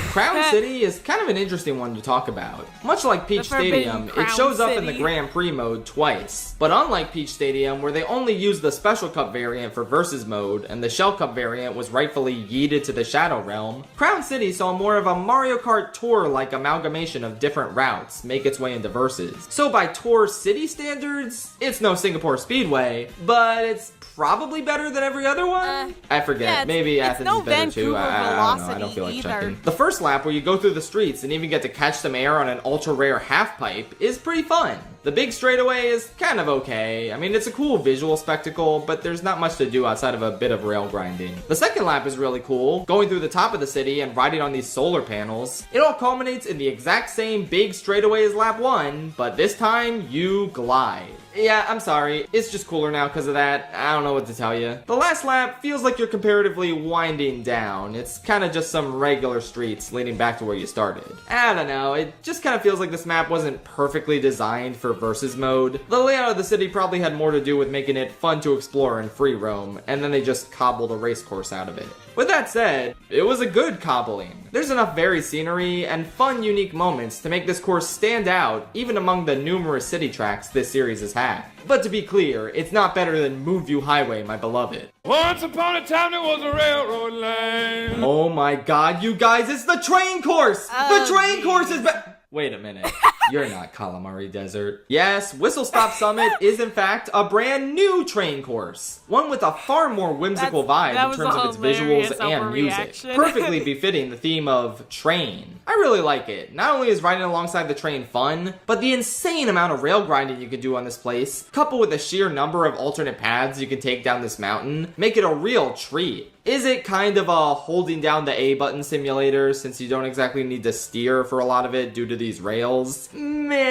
Speaker 3: Crown City is kind of an interesting one to talk about. Much like Peach Stadium, it shows up in the Grand Prix mode twice. But unlike Peach Stadium, where they only used the Special Cup variant for Versus mode, and the Shell Cup variant was rightfully yeeted to the Shadow Realm, Crown City saw more of a Mario Kart Tour-like amalgamation of different routes make its way into Versus. So by Tour City standards, it's no Singapore Speedway, but it's probably better than every other one? I forget, maybe Athens is better too, I don't know, I don't feel like checking. The first lap where you go through the streets and even get to catch some air on an ultra rare half pipe is pretty fun. The big straightaway is kind of okay. I mean, it's a cool visual spectacle, but there's not much to do outside of a bit of rail grinding. The second lap is really cool, going through the top of the city and riding on these solar panels. It all culminates in the exact same big straightaway as lap 1, but this time you glide. Yeah, I'm sorry. It's just cooler now because of that. I don't know what to tell you. The last lap feels like you're comparatively winding down. It's kind of just some regular streets leading back to where you started. I don't know. It just kind of feels like this map wasn't perfectly designed for Versus mode. The layout of the city probably had more to do with making it fun to explore and free roam, and then they just cobbled a race course out of it. With that said, it was a good cobbling. There's enough varied scenery and fun, unique moments to make this course stand out, even among the numerous city tracks this series has had. But to be clear, it's not better than Moonview Highway, my beloved.
Speaker 11: Once upon a time there was a railroad line.
Speaker 3: Oh my god, you guys, it's the train course! The train course is Wait a minute. You're not Calamari Desert. Yes, Whistle Stop Summit is in fact a brand new train course. One with a far more whimsical vibe in terms of its visuals and music. Perfectly befitting the theme of train. I really like it. Not only is riding alongside the train fun, but the insane amount of rail grinding you can do on this place, coupled with the sheer number of alternate paths you can take down this mountain, make it a real treat. Is it kind of a holding down the A button simulator since you don't exactly need to steer for a lot of it due to these rails? Maybe.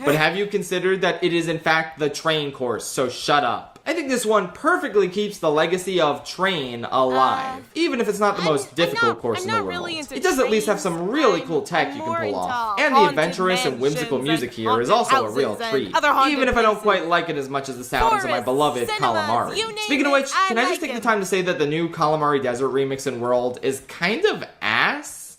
Speaker 3: But have you considered that it is in fact the train course, so shut up. I think this one perfectly keeps the legacy of Train alive, even if it's not the most difficult course in the world.
Speaker 1: Really
Speaker 3: it does at least have some really cool tech you can pull off, and the adventurous and whimsical music here is also a real treat, even if I don't quite like it as much as the sounds of my beloved Calamari. Speaking of which, can I just take the time to say that the new Calamari Desert remix in World is kind of ass?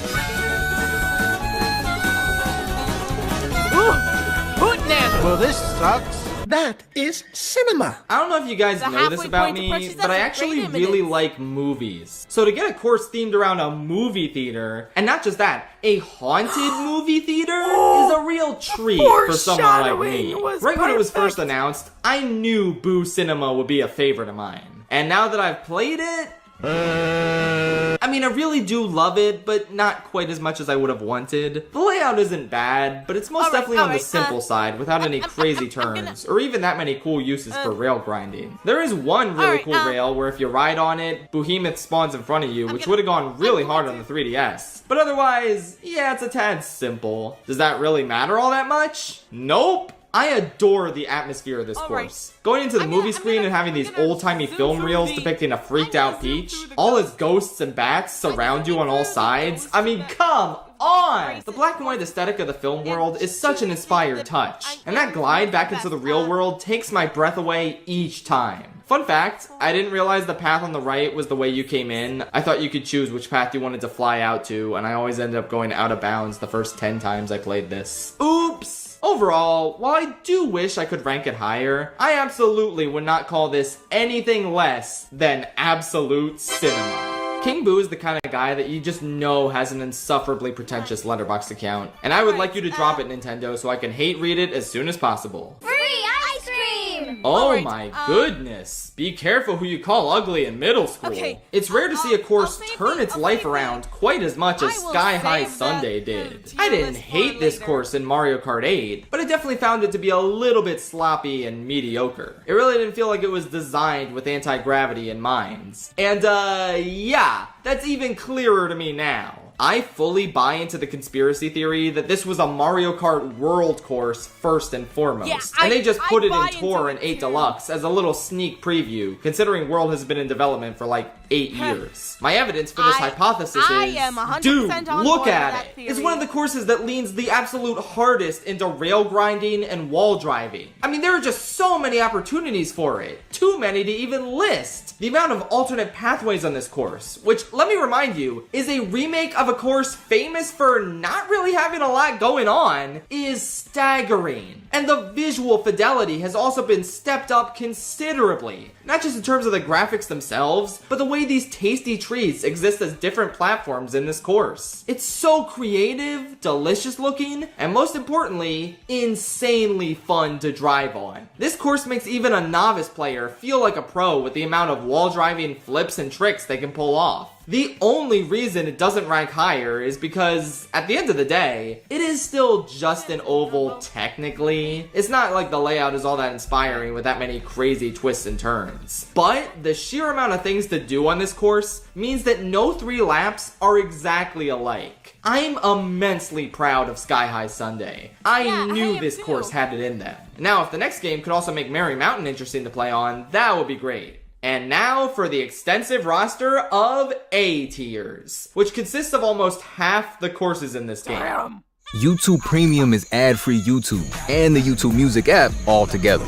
Speaker 5: Well, this sucks.
Speaker 10: That is cinema.
Speaker 3: I don't know if you guys know this about me, but I actually really like movies. So to get a course themed around a movie theater, and not just that, a haunted movie theater is a real treat for someone like me. Right when it was first announced, I knew Boo Cinema would be a favorite of mine. And now that I've played it, I mean, I really do love it, but not quite as much as I would have wanted. The layout isn't bad, but it's most definitely on the simple side, without any crazy turns, or even that many cool uses for rail grinding. There is one really cool rail where if you ride on it, Behemoth spawns in front of you, which would have gone really hard on the 3DS. But otherwise, yeah, it's a tad simple. Does that really matter all that much? Nope! I adore the atmosphere of this course. Going into the movie screen and having these old-timey film reels depicting a freaked-out Peach, all his ghosts and bats surround you on all sides. I mean, come on! The black and white aesthetic of the film world is such an inspired touch, and that glide back into the real world takes my breath away each time. Fun fact, I didn't realize the path on the right was the way you came in. I thought you could choose which path you wanted to fly out to, and I always ended up going out of bounds the first 10 times I played this. Oops! Overall, while I do wish I could rank it higher, I absolutely would not call this anything less than absolute cinema. King Boo is the kind of guy that you just know has an insufferably pretentious Letterboxd account, and I would like you to drop it, Nintendo, so I can hate read it as soon as possible.
Speaker 7: Free ice cream!
Speaker 3: Oh my goodness. Be careful who you call ugly in middle school.
Speaker 1: Okay,
Speaker 3: It's rare to see a course turn its life around quite as much as Sky High Sunday did. I didn't hate this course in Mario Kart 8, but I definitely found it to be a little bit sloppy and mediocre. It really didn't feel like it was designed with anti-gravity in mind. And yeah, that's even clearer to me now. I fully buy into the conspiracy theory that this was a Mario Kart World course first and foremost.
Speaker 1: Yeah,
Speaker 3: and they just put it
Speaker 1: buy
Speaker 3: in Tour and
Speaker 1: into it
Speaker 3: 8
Speaker 1: too.
Speaker 3: Deluxe as a little sneak preview, considering World has been in development for like 8 years. My evidence for this hypothesis
Speaker 1: I
Speaker 3: is,
Speaker 1: am 100%
Speaker 3: dude,
Speaker 1: on
Speaker 3: look
Speaker 1: board with
Speaker 3: at
Speaker 1: that
Speaker 3: it.
Speaker 1: theory.
Speaker 3: It's one of the courses that leans the absolute hardest into rail grinding and wall driving. I mean, there are just so many opportunities for it. Too many to even list. The amount of alternate pathways on this course, which, let me remind you, is a remake of a course famous for not really having a lot going on, is staggering. And the visual fidelity has also been stepped up considerably. Not just in terms of the graphics themselves, but the way these tasty treats exist as different platforms in this course. It's so creative, delicious looking, and most importantly, insanely fun to drive on. This course makes even a novice player feel like a pro with the amount of wall driving flips and tricks they can pull off. The only reason it doesn't rank higher is because, at the end of the day, it is still just an oval technically. It's not like the layout is all that inspiring with that many crazy twists and turns. But the sheer amount of things to do on this course means that no 3 laps are exactly alike. I'm immensely proud of Sky High Sunday. I knew this course had it in them. Now, if the next game could also make Merry Mountain interesting to play on, that would be great. And now for the extensive roster of A tiers, which consists of almost half the courses in this game.
Speaker 4: YouTube Premium is ad-free YouTube and the YouTube Music app all together.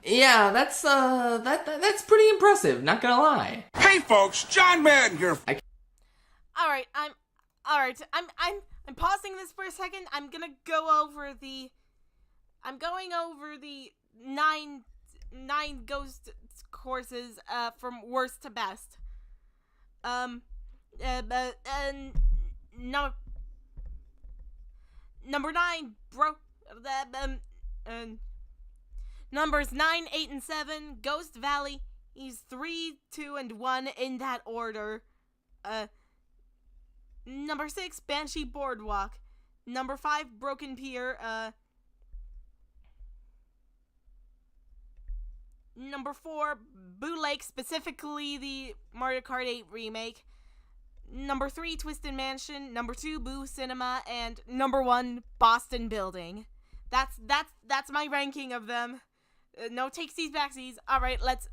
Speaker 3: Yeah, that's pretty impressive, not gonna lie.
Speaker 11: Hey folks, John Madden here.
Speaker 1: Alright, I'm pausing this for a second. I'm going over the 9 ghost courses from worst to best. Number 9, numbers 9, 8, and 7, Ghost Valley. He's 3, 2, and 1 in that order. Number 6, Banshee Boardwalk. Number 5, Broken Pier. Number 4, Boo Lake, specifically the Mario Kart 8 remake. Number 3, Twisted Mansion. Number 2, Boo Cinema. And number 1, Boston Building. That's my ranking of them. No takesies backsies. All right, let's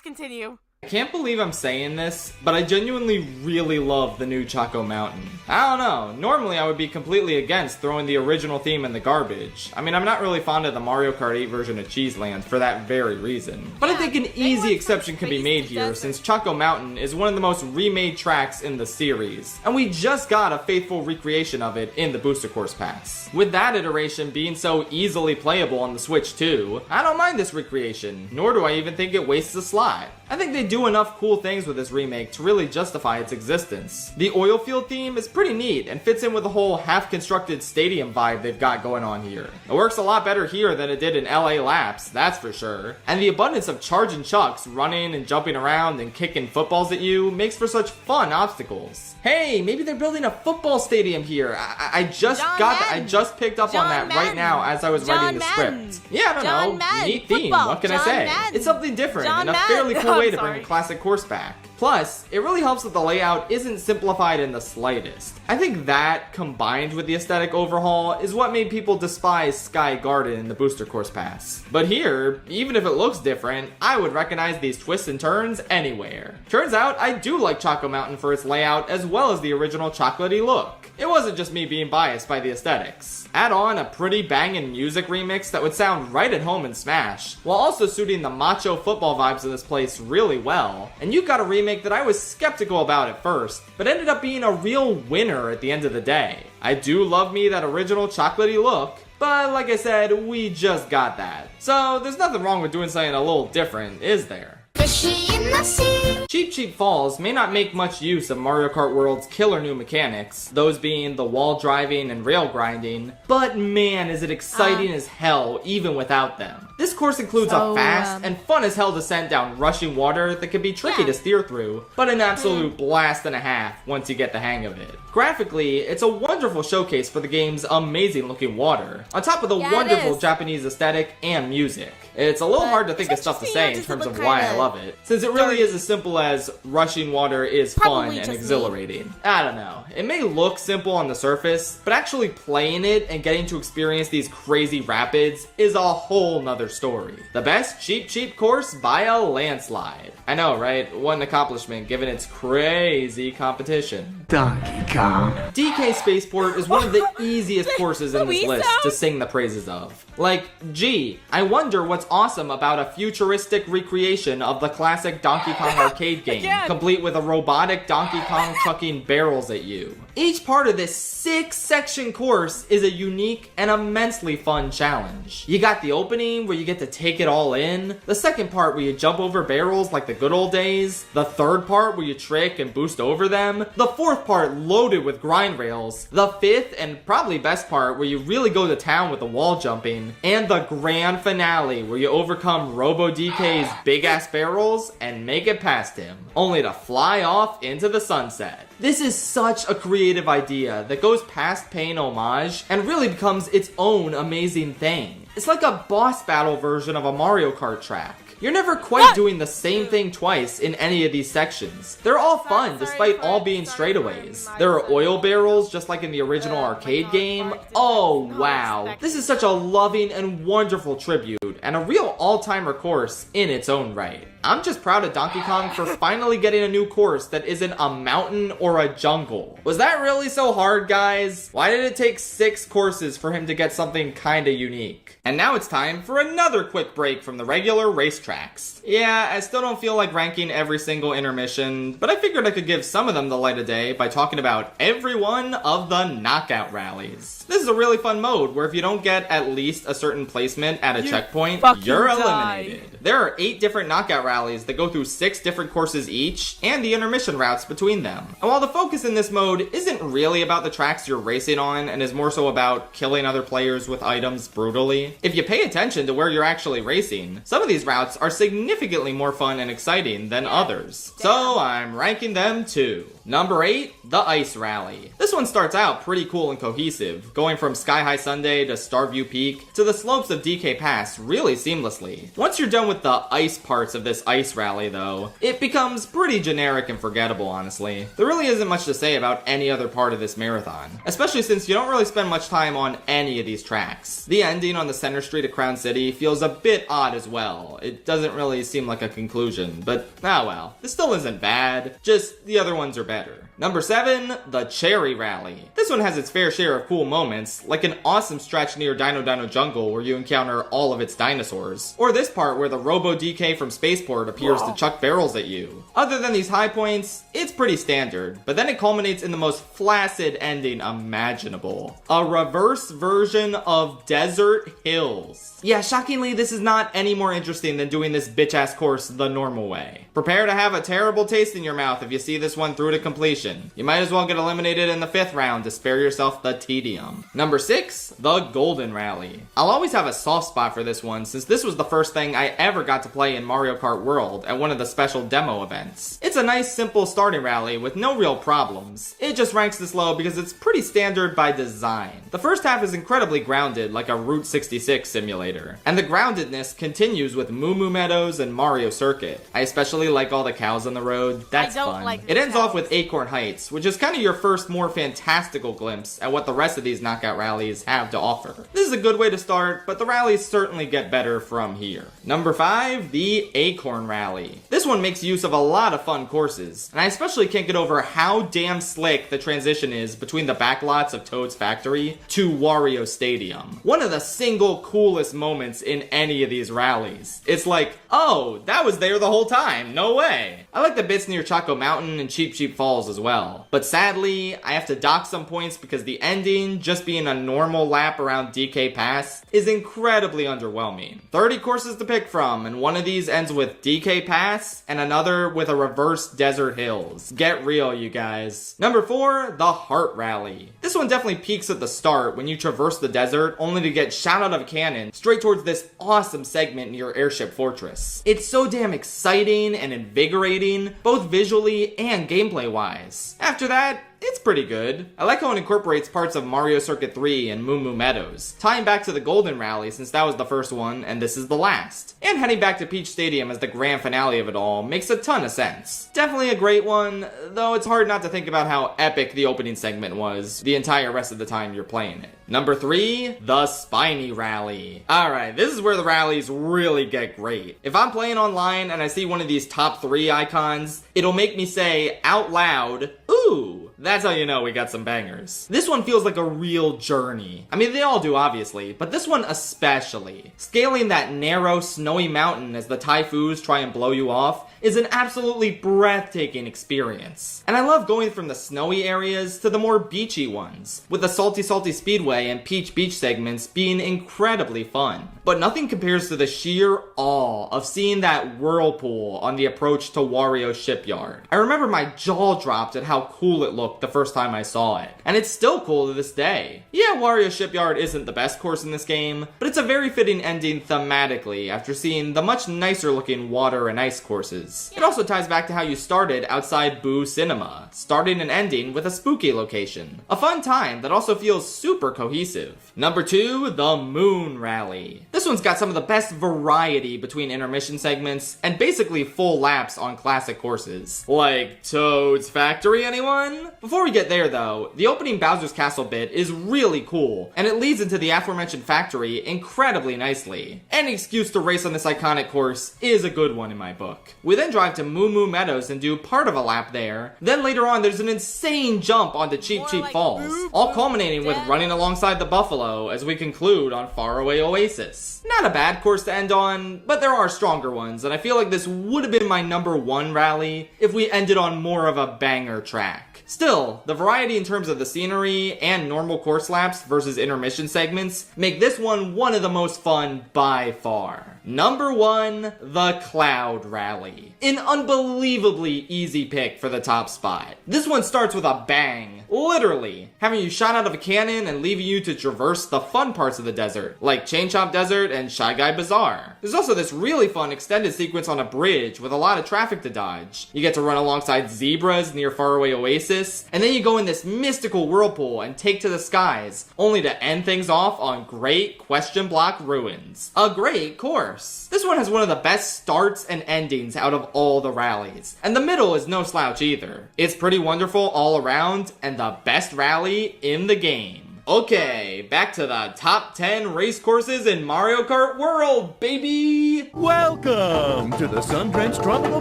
Speaker 1: continue.
Speaker 3: I can't believe I'm saying this, but I genuinely really love the new Choco Mountain. I don't know, normally I would be completely against throwing the original theme in the garbage. I mean, I'm not really fond of the Mario Kart 8 version of Cheeseland for that very reason. But I think an easy exception can be made here, since Choco Mountain is one of the most remade tracks in the series. And we just got a faithful recreation of it in the Booster Course Pass. With that iteration being so easily playable on the Switch too, I don't mind this recreation, nor do I even think it wastes a slot. I think they do enough cool things with this remake to really justify its existence. The oil field theme is pretty neat and fits in with the whole half-constructed stadium vibe they've got going on here. It works a lot better here than it did in LA Laps, that's for sure. And the abundance of charging chucks, running and jumping around and kicking footballs at you makes for such fun obstacles. Hey, maybe they're building a football stadium here. I just picked up on that right now as I was writing the script. Yeah, I don't know. Neat theme. What can I say? It's something different and a fairly cool way to bring a classic course back. Plus, it really helps that the layout isn't simplified in the slightest. I think that, combined with the aesthetic overhaul, is what made people despise Sky Garden in the Booster Course Pass. But here, even if it looks different, I would recognize these twists and turns anywhere. Turns out, I do like Choco Mountain for its layout as well as the original chocolatey look. It wasn't just me being biased by the aesthetics. Add on a pretty bangin' music remix that would sound right at home in Smash, while also suiting the macho football vibes of this place really well, and you've got a remake that I was skeptical about at first, but ended up being a real winner at the end of the day. I do love me that original chocolatey look, but like I said, we just got that. So there's nothing wrong with doing something a little different, is there?
Speaker 7: Fishy in the sea.
Speaker 3: Cheep Cheep Falls may not make much use of Mario Kart World's killer new mechanics, those being the wall driving and rail grinding, but man is it exciting as hell even without them. This course includes a fast and fun as hell descent down rushing water that can be tricky to steer through, but an absolute blast and a half once you get the hang of it. Graphically, it's a wonderful showcase for the game's amazing looking water, on top of the wonderful Japanese aesthetic and music. It's a little hard to think of stuff to say in terms of why I love it, since it really is as simple as rushing water is fun and exhilarating. I don't know, it may look simple on the surface, but actually playing it and getting to experience these crazy rapids is a whole nother story. The best Cheep Cheep course by a landslide. I know, right? What an accomplishment given its crazy competition.
Speaker 5: Donkey Kong.
Speaker 3: DK Spaceport is one of the easiest courses in this list to sing the praises of. Like, gee, I wonder what's awesome about a futuristic recreation of the classic Donkey Kong arcade game, complete with a robotic Donkey Kong chucking barrels at you. Each part of this 6-section course is a unique and immensely fun challenge. You got the opening where you get to take it all in, the second part where you jump over barrels like the good old days, the third part where you trick and boost over them, the fourth part loaded with grind rails, the fifth and probably best part where you really go to town with the wall jumping, and the grand finale where you overcome Robo DK's big ass barrels and make it past him, only to fly off into the sunset. This is such a creative idea that goes past paying homage and really becomes its own amazing thing. It's like a boss battle version of a Mario Kart track. You're never quite doing the same thing twice in any of these sections. They're all fun despite all being straightaways. There are oil barrels just like in the original arcade game. Oh wow. This is such a loving and wonderful tribute and a real all-timer course in its own right. I'm just proud of Donkey Kong for finally getting a new course that isn't a mountain or a jungle. Was that really so hard, guys? Why did it take 6 courses for him to get something kinda unique? And now it's time for another quick break from the regular racetracks. Yeah, I still don't feel like ranking every single intermission, but I figured I could give some of them the light of day by talking about every one of the knockout rallies. This is a really fun mode where if you don't get at least a certain placement at a checkpoint, you're eliminated. There are 8 different knockout rallies rallies that go through 6 different courses each, and the intermission routes between them. And while the focus in this mode isn't really about the tracks you're racing on, and is more so about killing other players with items brutally, if you pay attention to where you're actually racing, some of these routes are significantly more fun and exciting than others. So I'm ranking them too. Number 8, the Ice Rally. This one starts out pretty cool and cohesive, going from Sky High Sundae to Starview Peak to the slopes of DK Pass really seamlessly. Once you're done with the ice parts of this ice rally though, it becomes pretty generic and forgettable, honestly. There really isn't much to say about any other part of this marathon, especially since you don't really spend much time on any of these tracks. The ending on the center street of Crown City feels a bit odd as well. It doesn't really seem like a conclusion, but ah well. This still isn't bad, just the other ones are better. Number 7, the Cherry Rally. This one has its fair share of cool moments, like an awesome stretch near Dino Dino Jungle where you encounter all of its dinosaurs, or this part where the Robo DK from Spaceport appears to chuck barrels at you. Other than these high points, it's pretty standard, but then it culminates in the most flaccid ending imaginable. A reverse version of Desert Hills. Yeah, shockingly, this is not any more interesting than doing this bitch-ass course the normal way. Prepare to have a terrible taste in your mouth if you see this one through to completion. You might as well get eliminated in the 5th round to spare yourself the tedium. Number 6, the Golden Rally. I'll always have a soft spot for this one since this was the first thing I ever got to play in Mario Kart World at one of the special demo events. It's a nice simple starting rally with no real problems. It just ranks this low because it's pretty standard by design. The first half is incredibly grounded like a Route 66 simulator, and the groundedness continues with Moo Moo Meadows and Mario Circuit. I especially like all the cows on the road. That's fun. It ends off with Acorn Heights, which is kind of your first more fantastical glimpse at what the rest of these knockout rallies have to offer. This is a good way to start, but the rallies certainly get better from here. Number 5, the Acorn Rally. This one makes use of a lot of fun courses, and I especially can't get over how damn slick the transition is between the backlots of Toad's Factory to Wario Stadium. One of the single coolest moments in any of these rallies. It's like, oh, that was there the whole time, no way. I like the bits near Choco Mountain and Cheep Cheep Falls as well. But sadly, I have to dock some points because the ending, just being a normal lap around DK Pass, is incredibly underwhelming. 30 courses to pick from, and one of these ends with DK Pass, and another with a reverse Desert Hills. Get real, you guys. Number 4, the Heart Rally. This one definitely peaks at the start when you traverse the desert, only to get shot out of a cannon straight towards this awesome segment near Airship Fortress. It's so damn exciting and invigorating, both visually and gameplay-wise. After that, it's pretty good. I like how it incorporates parts of Mario Circuit 3 and Moo Moo Meadows, tying back to the Golden Rally since that was the first one and this is the last. And heading back to Peach Stadium as the grand finale of it all makes a ton of sense. Definitely a great one, though it's hard not to think about how epic the opening segment was the entire rest of the time you're playing it. Number 3, the Spiny Rally. Alright, this is where the rallies really get great. If I'm playing online and I see one of these top 3 icons, it'll make me say out loud, ooh. That's how you know we got some bangers. This one feels like a real journey. I mean, they all do obviously, but this one especially. Scaling that narrow, snowy mountain as the Typhoons try and blow you off is an absolutely breathtaking experience. And I love going from the snowy areas to the more beachy ones, with the Salty Salty Speedway and Peach Beach segments being incredibly fun. But nothing compares to the sheer awe of seeing that whirlpool on the approach to Wario Shipyard. I remember my jaw dropped at how cool it looked the first time I saw it, and it's still cool to this day. Yeah, Wario Shipyard isn't the best course in this game, but it's a very fitting ending thematically after seeing the much nicer looking water and ice courses. It also ties back to how you started outside Boo Cinema, starting and ending with a spooky location. A fun time that also feels super cohesive. Number 2, the Moon Rally. This one's got some of the best variety between intermission segments and basically full laps on classic courses. Like Toad's Factory, anyone? Before we get there though, the opening Bowser's Castle bit is really cool, and it leads into the aforementioned factory incredibly nicely. Any excuse to race on this iconic course is a good one in my book. We then drive to Moo Moo Meadows and do part of a lap there. Then later on there's an insane jump onto Cheep Cheep Falls, all culminating with running alongside the buffalo as we conclude on Faraway Oasis. Not a bad course to end on, but there are stronger ones, and I feel like this would have been my number 1 rally if we ended on more of a banger track. Still, the variety in terms of the scenery and normal course laps versus intermission segments make this one of the most fun by far. Number 1, the Cloud Rally. An unbelievably easy pick for the top spot. This one starts with a bang, literally, having you shot out of a cannon and leaving you to traverse the fun parts of the desert, like Chain Chomp Desert and Shy Guy Bazaar. There's also this really fun extended sequence on a bridge with a lot of traffic to dodge. You get to run alongside zebras near faraway oasis, and then you go in this mystical whirlpool and take to the skies, only to end things off on Great Question Block Ruins. A great course. This one has one of the best starts and endings out of all the rallies, and the middle is no slouch either. It's pretty wonderful all around, and the best rally in the game. Okay, back to the top 10 race courses in Mario Kart World, baby!
Speaker 10: Welcome to the sun-drenched tropical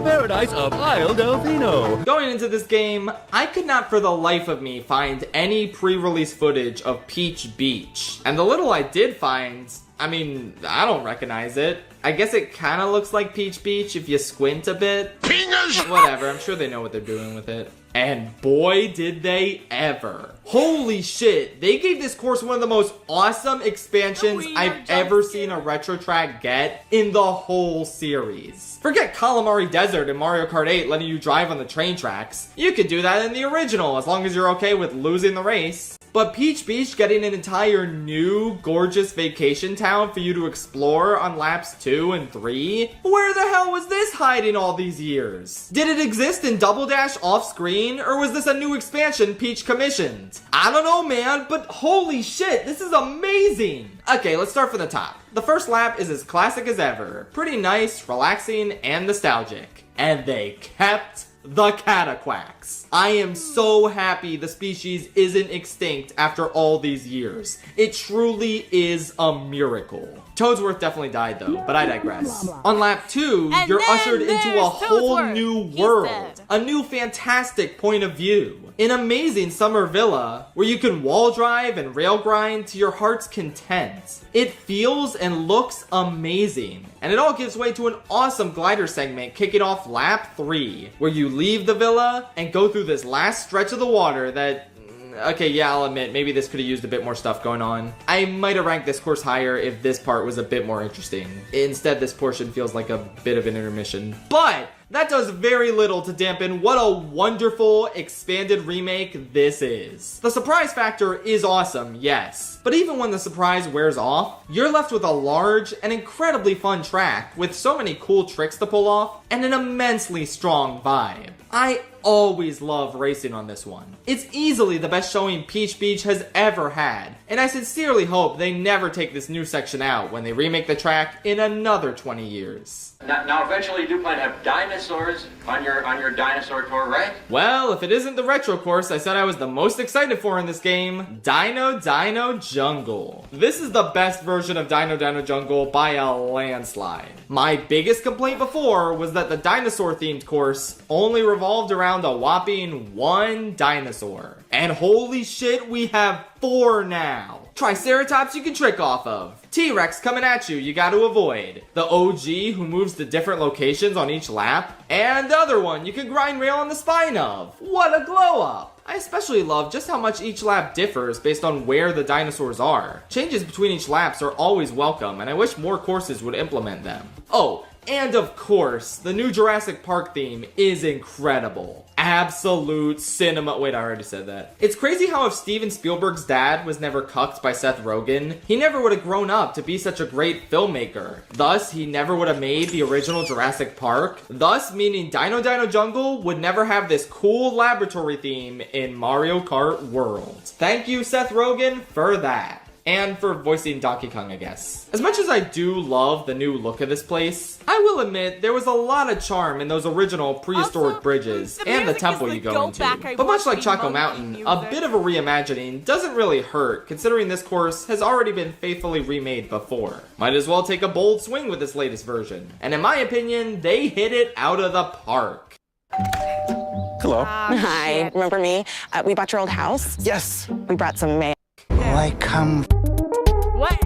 Speaker 10: paradise of Isle Delfino.
Speaker 3: Going into this game, I could not for the life of me find any pre-release footage of Peach Beach. And the little I did find, I mean, I don't recognize it. I guess it kind of looks like Peach Beach if you squint a bit. Whatever, I'm sure they know what they're doing with it. And boy, did they ever. Holy shit, they gave this course one of the most awesome expansions I've ever seen a retro track get in the whole series. Forget Calamari Desert in Mario Kart 8 letting you drive on the train tracks. You could do that in the original as long as you're okay with losing the race. But Peach Beach getting an entire new, gorgeous vacation town for you to explore on laps 2 and 3? Where the hell was this hiding all these years? Did it exist in Double Dash off-screen, or was this a new expansion Peach commissioned? I don't know, man, but holy shit, this is amazing! Okay, let's start from the top. The first lap is as classic as ever. Pretty nice, relaxing, and nostalgic. And they kept the Cataquacks. I am so happy the species isn't extinct after all these years. It truly is a miracle. Toadsworth definitely died though, but I digress. On lap 2, you're ushered into a whole new world. A new fantastic point of view. An amazing summer villa where you can wall drive and rail grind to your heart's content. It feels and looks amazing. And it all gives way to an awesome glider segment kicking off lap 3, where you leave the villa and go through this last stretch of the water that, okay, yeah, I'll admit, maybe this could have used a bit more stuff going on. I might have ranked this course higher if this part was a bit more interesting. Instead, this portion feels like a bit of an intermission. But that does very little to dampen what a wonderful expanded remake this is. The surprise factor is awesome, yes. But even when the surprise wears off, you're left with a large and incredibly fun track with so many cool tricks to pull off and an immensely strong vibe. I always love racing on this one. It's easily the best showing Peach Beach has ever had, and I sincerely hope they never take this new section out when they remake the track in another 20 years.
Speaker 12: Now eventually you do plan to have dinosaurs on your dinosaur tour, right?
Speaker 3: Well, if it isn't the retro course I said I was the most excited for in this game, Dino Dino Jungle. This is the best version of Dino Dino Jungle by a landslide. My biggest complaint before was that the dinosaur themed course only revolved around a whopping 1 dinosaur. And holy shit, we have 4 now. Triceratops you can trick off of. T-Rex coming at you, you gotta avoid. The OG who moves to different locations on each lap. And the other one you can grind rail on the spine of. What a glow up! I especially love just how much each lap differs based on where the dinosaurs are. Changes between each laps are always welcome, and I wish more courses would implement them. Oh, and of course, the new Jurassic Park theme is incredible. Absolute cinema. Wait, I already said that. It's crazy how if Steven Spielberg's dad was never cucked by Seth Rogen, he never would have grown up to be such a great filmmaker. Thus, he never would have made the original Jurassic Park. Thus, meaning Dino Dino Jungle would never have this cool laboratory theme in Mario Kart World. Thank you, Seth Rogen, for that. And for voicing Donkey Kong, I guess. As much as I do love the new look of this place, I will admit there was a lot of charm in those original prehistoric
Speaker 1: Also,
Speaker 3: bridges
Speaker 1: the
Speaker 3: and the
Speaker 1: music
Speaker 3: temple
Speaker 1: is
Speaker 3: you
Speaker 1: the
Speaker 3: go
Speaker 1: go
Speaker 3: into.
Speaker 1: back I
Speaker 3: But much
Speaker 1: watched
Speaker 3: like
Speaker 1: the
Speaker 3: Choco
Speaker 1: monkey
Speaker 3: Mountain, a
Speaker 1: music.
Speaker 3: bit of a reimagining doesn't really hurt, considering this course has already been faithfully remade before. Might as well take a bold swing with this latest version. And in my opinion, they hit it out of the park.
Speaker 8: Hello.
Speaker 13: Hi,
Speaker 1: Shit.
Speaker 13: remember me? We bought your old house.
Speaker 8: Yes.
Speaker 13: We brought some mail.
Speaker 5: I come.
Speaker 1: What?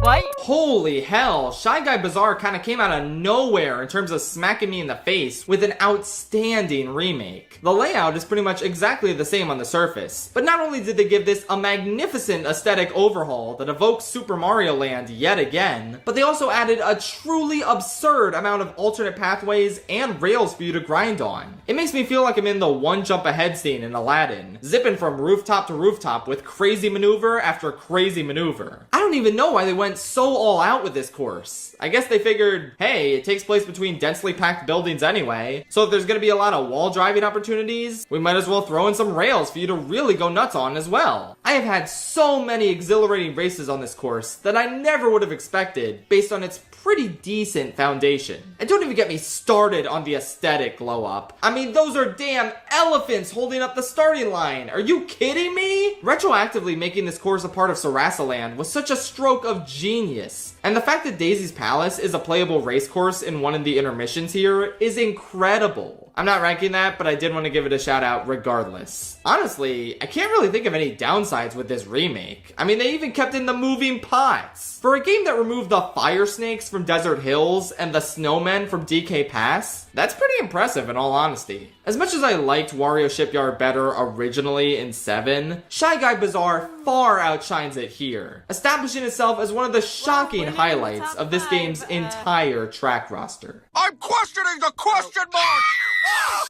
Speaker 5: What?
Speaker 3: Holy hell, Shy Guy Bazaar kind of came out of nowhere in terms of smacking me in the face with an outstanding remake. The layout is pretty much exactly the same on the surface, but not only did they give this a magnificent aesthetic overhaul that evokes Super Mario Land yet again, but they also added a truly absurd amount of alternate pathways and rails for you to grind on. It makes me feel like I'm in the one jump ahead scene in Aladdin, zipping from rooftop to rooftop with crazy maneuver after crazy maneuver. I don't even know why they went so all out with this course. I guess they figured, hey, it takes place between densely packed buildings anyway, so if there's gonna be a lot of wall driving opportunities, we might as well throw in some rails for you to really go nuts on as well. I have had so many exhilarating races on this course that I never would have expected based on its pretty decent foundation. And don't even get me started on the aesthetic glow up. I mean, those are damn elephants holding up the starting line. Are you kidding me? Retroactively making this course a part of Sarasaland was such a stroke of genius. And the fact that Daisy's Palace is a playable race course in one of the intermissions here is incredible. I'm not ranking that, but I did want to give it a shout out regardless. Honestly, I can't really think of any downsides with this remake. I mean, they even kept in the moving pots. For a game that removed the fire snakes from Desert Hills and the snowmen from DK Pass, that's pretty impressive in all honesty. As much as I liked Wario Shipyard better originally in 7, Shy Guy Bazaar far outshines it here, establishing itself as one of the shocking highlights of this game's entire track roster.
Speaker 10: I'm questioning the question mark!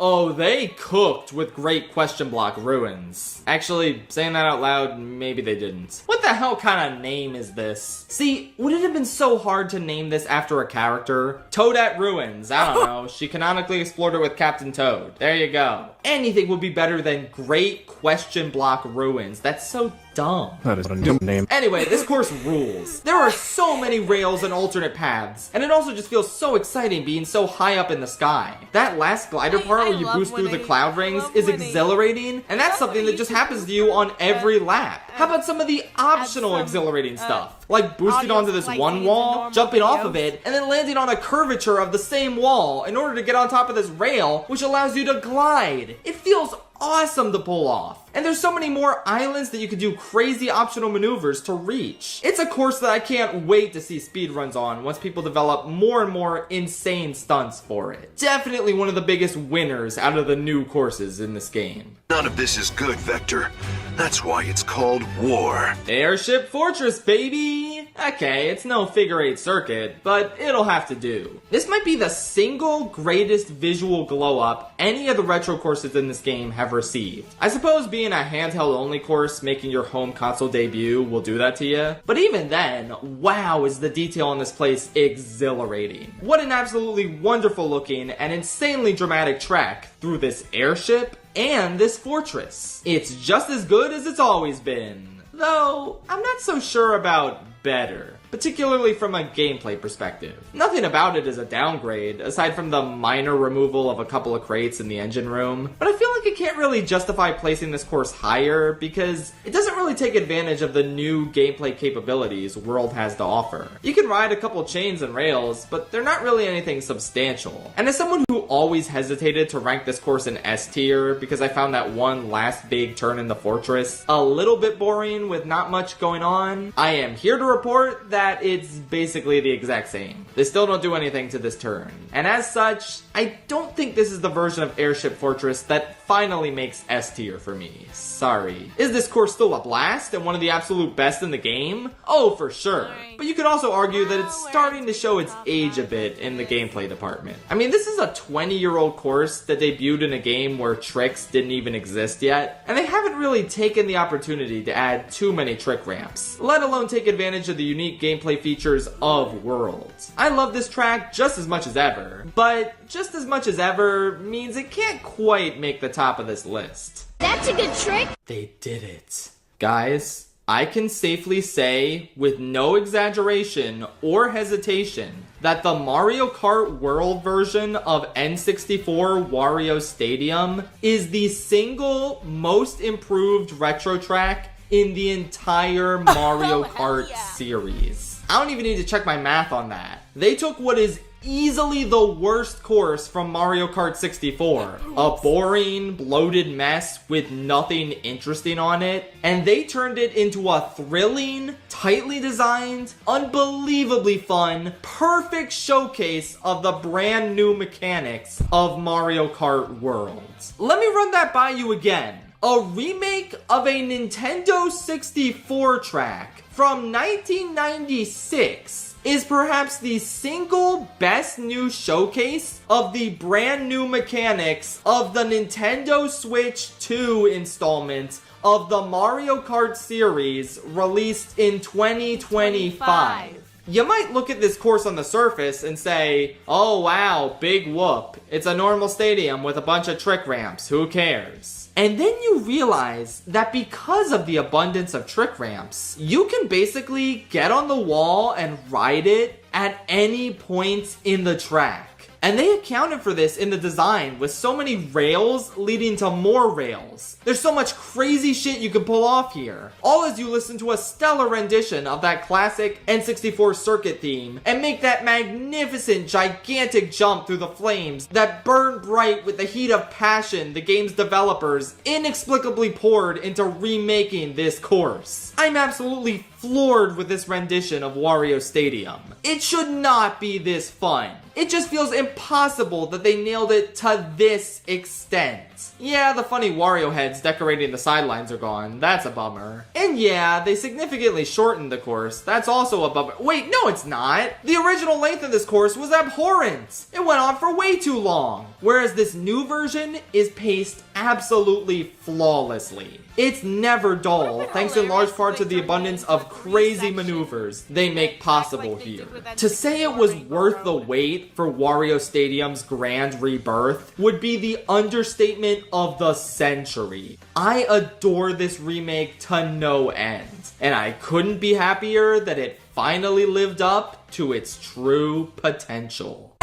Speaker 3: Oh, they cooked with great question block ruins. Actually, saying that out loud, maybe they didn't. What the hell kind of name is this? See, would it have been so hard to name this after a character? Toadette Ruins, I don't know. She canonically explored it with Captain Toad. There you go. Anything would be better than Great Question Block Ruins. That's so dumb.
Speaker 8: That is a dumb name.
Speaker 3: Anyway, this course rules. There are so many rails and alternate paths, and it also just feels so exciting being so high up in the sky. That last glider part where you boost through the cloud rings is exhilarating, and that's something that just happens to you on every lap. How about some of the optional exhilarating stuff? Like boosting onto this one wall, jumping off of it, and then landing on a curvature of the same wall in order to get on top of this rail, which allows you to glide. It feels awesome to pull off. And there's so many more islands that you could do crazy optional maneuvers to reach. It's a course that I can't wait to see speedruns on once people develop more and more insane stunts for it. Definitely one of the biggest winners out of the new courses in this game.
Speaker 14: None of this is good, Vector. That's why it's called war.
Speaker 3: Airship Fortress, baby! Okay, it's no figure-8 circuit, but it'll have to do. This might be the single greatest visual glow-up any of the retro courses in this game have received. I suppose being a handheld-only course making your home console debut will do that to you, but even then, wow, is the detail in this place exhilarating. What an absolutely wonderful-looking and insanely dramatic track through this airship and this fortress. It's just as good as it's always been. Though, I'm not so sure about better, particularly from a gameplay perspective. Nothing about it is a downgrade, aside from the minor removal of a couple of crates in the engine room, but I feel like it can't really justify placing this course higher because it doesn't really take advantage of the new gameplay capabilities World has to offer. You can ride a couple chains and rails, but they're not really anything substantial. And as someone who always hesitated to rank this course in S tier because I found that one last big turn in the fortress a little bit boring with not much going on, I am here to report that it's basically the exact same. They still don't do anything to this turn. And as such, I don't think this is the version of Airship Fortress that finally makes S tier for me. Sorry. Is this course still a blast and one of the absolute best in the game? Oh, for sure. But you could also argue that it's starting to show its age a bit in the gameplay department. I mean, this is a 20-year-old course that debuted in a game where tricks didn't even exist yet, and they haven't really taken the opportunity to add too many trick ramps, let alone take advantage of the unique gameplay features of Worlds. I love this track just as much as ever, but just as much as ever means it can't quite make the top of this list.
Speaker 7: That's a good trick.
Speaker 3: They did it. Guys, I can safely say, with no exaggeration or hesitation, that the Mario Kart World version of N64 Wario Stadium is the single most improved retro track in the entire Mario Kart series. I don't even need to check my math on that. They took what is easily the worst course from Mario Kart 64. A boring, bloated mess with nothing interesting on it, and they turned it into a thrilling, tightly designed, unbelievably fun, perfect showcase of the brand new mechanics of Mario Kart World. Let me run that by you again. A remake of a Nintendo 64 track from 1996 is perhaps the single best new showcase of the brand new mechanics of the Nintendo Switch 2 installment of the Mario Kart series released in 2025. You might look at this course on the surface and say, oh wow, big whoop. It's a normal stadium with a bunch of trick ramps, who cares? And then you realize that because of the abundance of trick ramps, you can basically get on the wall and ride it at any point in the track. And they accounted for this in the design with so many rails leading to more rails. There's so much crazy shit you can pull off here. All as you listen to a stellar rendition of that classic N64 circuit theme and make that magnificent, gigantic jump through the flames that burn bright with the heat of passion the game's developers inexplicably poured into remaking this course. I'm absolutely floored with this rendition of Wario Stadium. It should not be this fun. It just feels impossible that they nailed it to this extent. Yeah, the funny Wario heads decorating the sidelines are gone. That's a bummer. And yeah, they significantly shortened the course. That's also a bummer. Wait, no it's not. The original length of this course was abhorrent. It went on for way too long. Whereas this new version is paced absolutely flawlessly. It's never dull, thanks in large part to the abundance of crazy maneuvers they make possible here. To say it was worth the wait for Wario Stadium's grand rebirth would be the understatement of the century. I adore this remake to no end, and I couldn't be happier that it finally lived up to its true potential.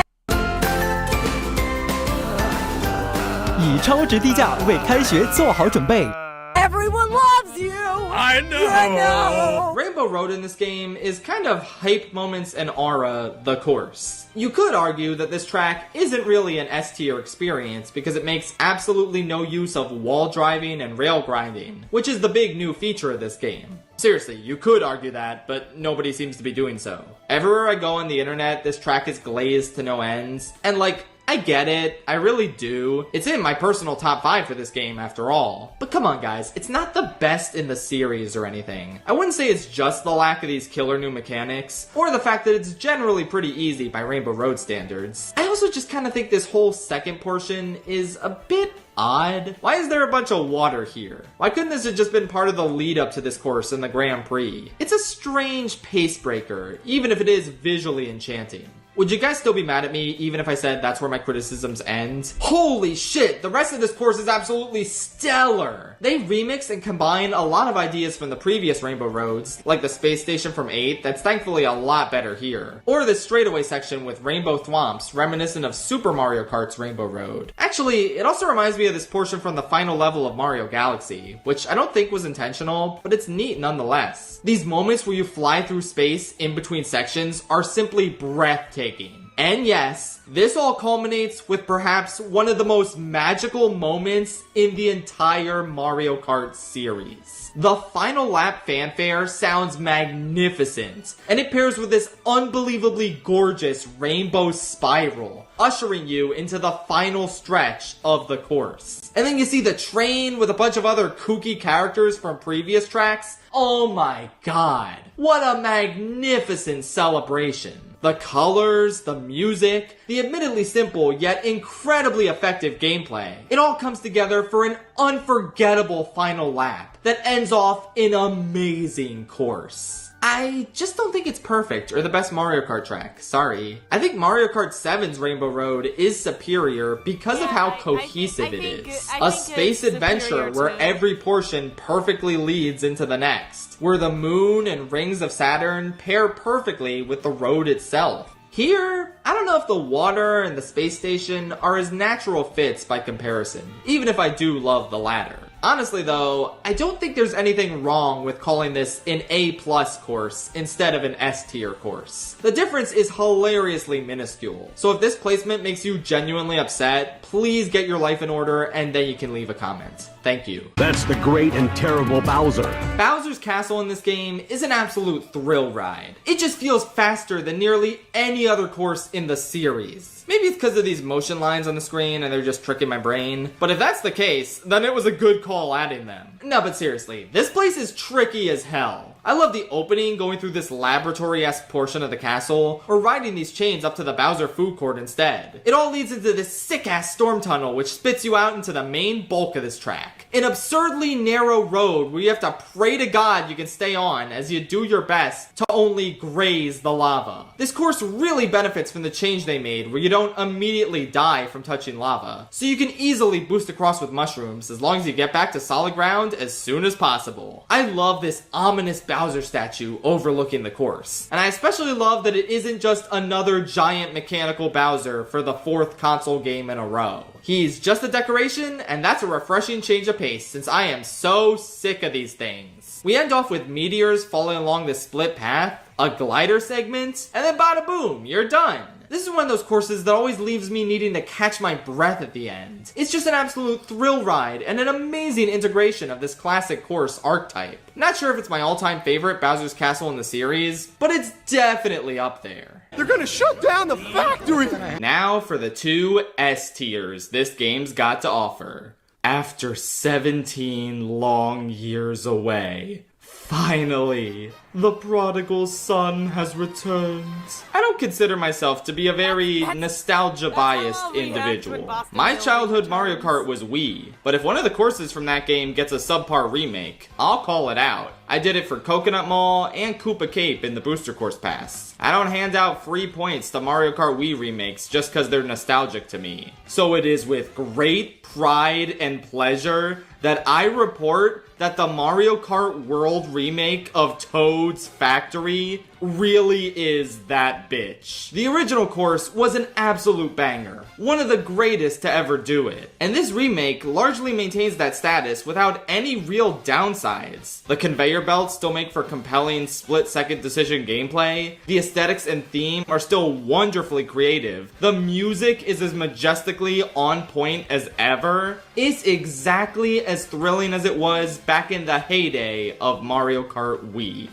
Speaker 5: 以超值低价为开学做好准备。
Speaker 1: Everyone loves you!
Speaker 11: I know!
Speaker 3: Rainbow Road in this game is kind of hype moments and aura the course. You could argue that this track isn't really an S-tier experience because it makes absolutely no use of wall driving and rail grinding, which is the big new feature of this game. Seriously, you could argue that, but nobody seems to be doing so. Everywhere I go on the internet, this track is glazed to no ends, and like, I get it, I really do. It's in my personal top 5 for this game after all. But come on guys, it's not the best in the series or anything. I wouldn't say it's just the lack of these killer new mechanics, or the fact that it's generally pretty easy by Rainbow Road standards. I also just kind of think this whole second portion is a bit odd. Why is there a bunch of water here? Why couldn't this have just been part of the lead up to this course in the Grand Prix? It's a strange pace breaker, even if it is visually enchanting. Would you guys still be mad at me even if I said that's where my criticisms end? Holy shit, the rest of this course is absolutely stellar! They remix and combine a lot of ideas from the previous Rainbow Roads, like the space station from 8, that's thankfully a lot better here. Or this straightaway section with rainbow thwomps, reminiscent of Super Mario Kart's Rainbow Road. Actually, it also reminds me of this portion from the final level of Mario Galaxy, which I don't think was intentional, but it's neat nonetheless. These moments where you fly through space in between sections are simply breathtaking. And yes, this all culminates with perhaps one of the most magical moments in the entire Mario Kart series. The final lap fanfare sounds magnificent, and it pairs with this unbelievably gorgeous rainbow spiral, ushering you into the final stretch of the course. And then you see the train with a bunch of other kooky characters from previous tracks. Oh my god, what a magnificent celebration. The colors, the music, the admittedly simple yet incredibly effective gameplay. It all comes together for an unforgettable final lap that ends off an amazing course. I just don't think it's perfect or the best Mario Kart track, sorry. I think Mario Kart 7's Rainbow Road is superior because of how cohesive it is. A space adventure where every portion perfectly leads into the next, where the moon and rings of Saturn pair perfectly with the road itself. Here, I don't know if the water and the space station are as natural fits by comparison, even if I do love the latter. Honestly though, I don't think there's anything wrong with calling this an A+ course instead of an S tier course. The difference is hilariously minuscule, so if this placement makes you genuinely upset, please get your life in order and then you can leave a comment. Thank you.
Speaker 10: That's the great and terrible Bowser.
Speaker 3: Bowser's Castle in this game is an absolute thrill ride. It just feels faster than nearly any other course in the series. Maybe it's because of these motion lines on the screen and they're just tricking my brain. But if that's the case, then it was a good call adding them. No, but seriously, this place is tricky as hell. I love the opening going through this laboratory-esque portion of the castle, or riding these chains up to the Bowser food court instead. It all leads into this sick-ass storm tunnel which spits you out into the main bulk of this track. An absurdly narrow road where you have to pray to God you can stay on as you do your best to only graze the lava. This course really benefits from the change they made where you don't immediately die from touching lava, so you can easily boost across with mushrooms as long as you get back to solid ground as soon as possible. I love this ominous Bowser statue overlooking the course, and I especially love that it isn't just another giant mechanical Bowser for the 4th console game in a row. He's just a decoration, and that's a refreshing change of pace since I am so sick of these things. We end off with meteors falling along this split path, a glider segment, and then bada boom, you're done. This is one of those courses that always leaves me needing to catch my breath at the end. It's just an absolute thrill ride and an amazing integration of this classic course archetype. Not sure if it's my all-time favorite Bowser's Castle in the series, but it's definitely up there.
Speaker 10: They're gonna shut down the factory!
Speaker 3: Now for the 2 S tiers this game's got to offer. After 17 long years away, finally, the prodigal son has returned. I don't consider myself to be a very nostalgia-biased individual. My childhood Mario Kart was Wii, but if one of the courses from that game gets a subpar remake, I'll call it out. I did it for Coconut Mall and Koopa Cape in the Booster Course Pass. I don't hand out free points to Mario Kart Wii remakes just because they're nostalgic to me. So it is with great pride and pleasure that I report that the Mario Kart World remake of Toad's Factory really is that bitch. The original course was an absolute banger, one of the greatest to ever do it. And this remake largely maintains that status without any real downsides. The conveyor belts still make for compelling split-second decision gameplay. The aesthetics and theme are still wonderfully creative. The music is as majestically on point as ever. It's exactly as thrilling as it was back in the heyday of Mario Kart Wii.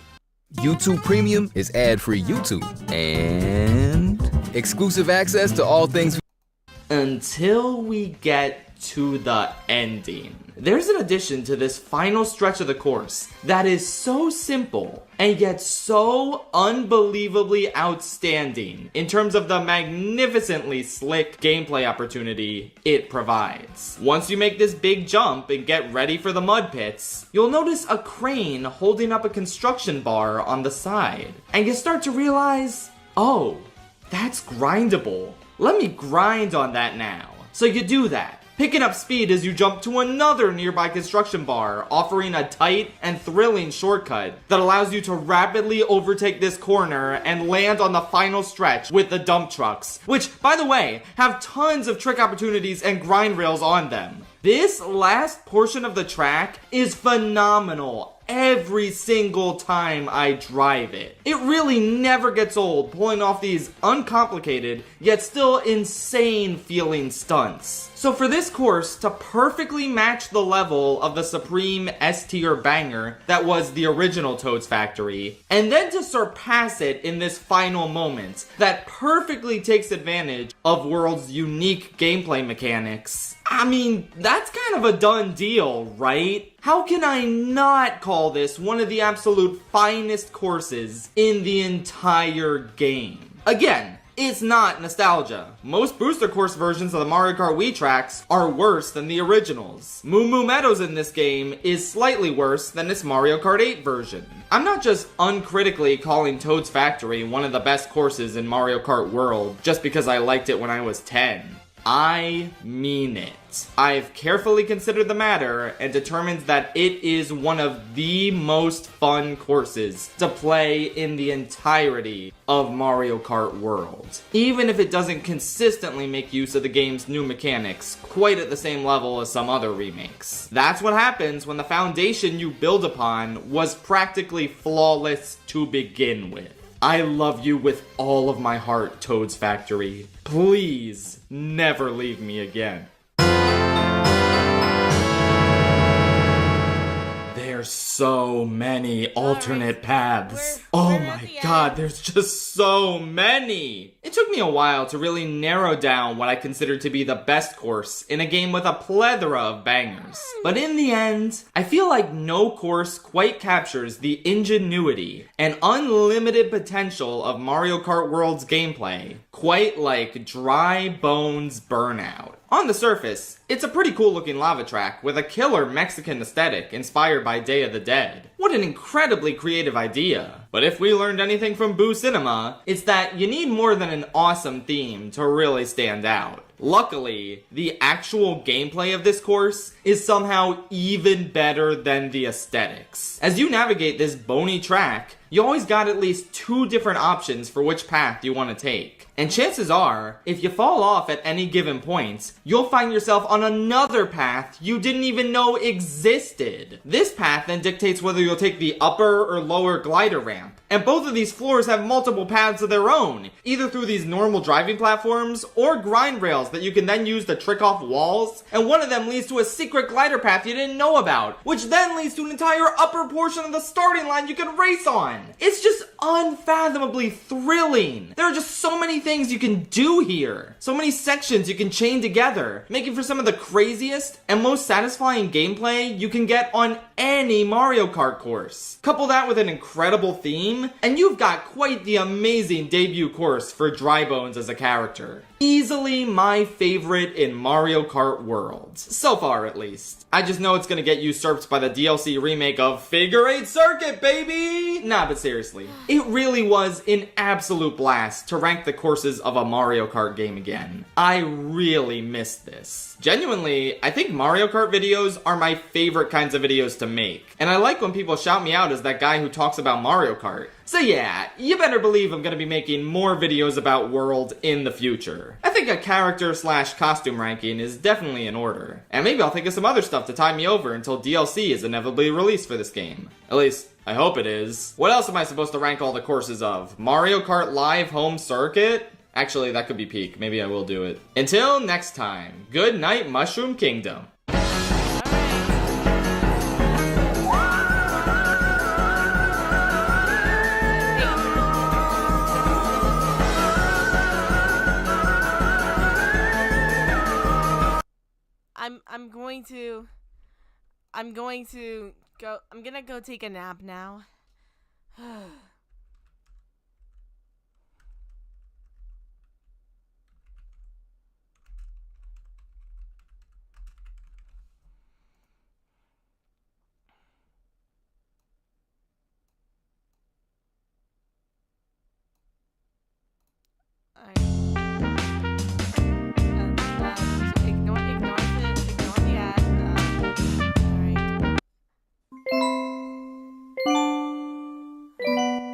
Speaker 4: YouTube Premium is ad-free YouTube and exclusive access to all things.
Speaker 3: Until we get to the ending. There's an addition to this final stretch of the course that is so simple and yet so unbelievably outstanding in terms of the magnificently slick gameplay opportunity it provides. Once you make this big jump and get ready for the mud pits, you'll notice a crane holding up a construction bar on the side, and you start to realize, oh, that's grindable. Let me grind on that now. So you do that, picking up speed as you jump to another nearby construction bar, offering a tight and thrilling shortcut that allows you to rapidly overtake this corner and land on the final stretch with the dump trucks, which, by the way, have tons of trick opportunities and grind rails on them. This last portion of the track is phenomenal every single time I drive it. It really never gets old pulling off these uncomplicated yet still insane feeling stunts. So for this course to perfectly match the level of the supreme S-tier banger that was the original Toad's Factory, and then to surpass it in this final moment that perfectly takes advantage of World's unique gameplay mechanics, I mean, that's kind of a done deal, right? How can I not call this one of the absolute finest courses in the entire game? Again, it's not nostalgia. Most Booster Course versions of the Mario Kart Wii tracks are worse than the originals. Moo Moo Meadows in this game is slightly worse than its Mario Kart 8 version. I'm not just uncritically calling Toad's Factory one of the best courses in Mario Kart World just because I liked it when I was 10. I mean it. I've carefully considered the matter and determined that it is one of the most fun courses to play in the entirety of Mario Kart World, even if it doesn't consistently make use of the game's new mechanics quite at the same level as some other remakes. That's what happens when the foundation you build upon was practically flawless to begin with. I love you with all of my heart, Toad's Factory. Please never leave me again. There's so many alternate paths. Oh my god, there's just so many. It took me a while to really narrow down what I consider to be the best course in a game with a plethora of bangers. But in the end, I feel like no course quite captures the ingenuity and unlimited potential of Mario Kart World's gameplay quite like Dry Bones Burnout. On the surface, it's a pretty cool looking lava track with a killer Mexican aesthetic inspired by Day of the Dead. What an incredibly creative idea. But if we learned anything from Boo Cinema, it's that you need more than an awesome theme to really stand out. Luckily, the actual gameplay of this course is somehow even better than the aesthetics. As you navigate this bony track, you always got at least 2 different options for which path you want to take. And chances are, if you fall off at any given point, you'll find yourself on another path you didn't even know existed. This path then dictates whether you'll take the upper or lower glider ramp. And both of these floors have multiple paths of their own, either through these normal driving platforms or grind rails that you can then use to trick off walls, and one of them leads to a secret glider path you didn't know about, which then leads to an entire upper portion of the starting line you can race on. It's just unfathomably thrilling. There are just so many things you can do here. So many sections you can chain together, making for some of the craziest and most satisfying gameplay you can get on any Mario Kart course. Couple that with an incredible theme, and you've got quite the amazing debut course for Dry Bones as a character. Easily my favorite in Mario Kart World. So far, at least. I just know it's gonna get usurped by the DLC remake of Figure 8 Circuit, baby! Nah, but seriously. It really was an absolute blast to rank the courses of a Mario Kart game again. I really missed this. Genuinely, I think Mario Kart videos are my favorite kinds of videos to make. And I like when people shout me out as that guy who talks about Mario Kart. So yeah, you better believe I'm gonna be making more videos about World in the future. I think a character/costume ranking is definitely in order. And maybe I'll think of some other stuff to tide me over until DLC is inevitably released for this game. At least, I hope it is. What else am I supposed to rank all the courses of? Mario Kart Live Home Circuit? Actually, that could be peak. Maybe I will do it. Until next time, good night, Mushroom Kingdom.
Speaker 1: I'm gonna go take a nap now. Ignore the ad. Alright.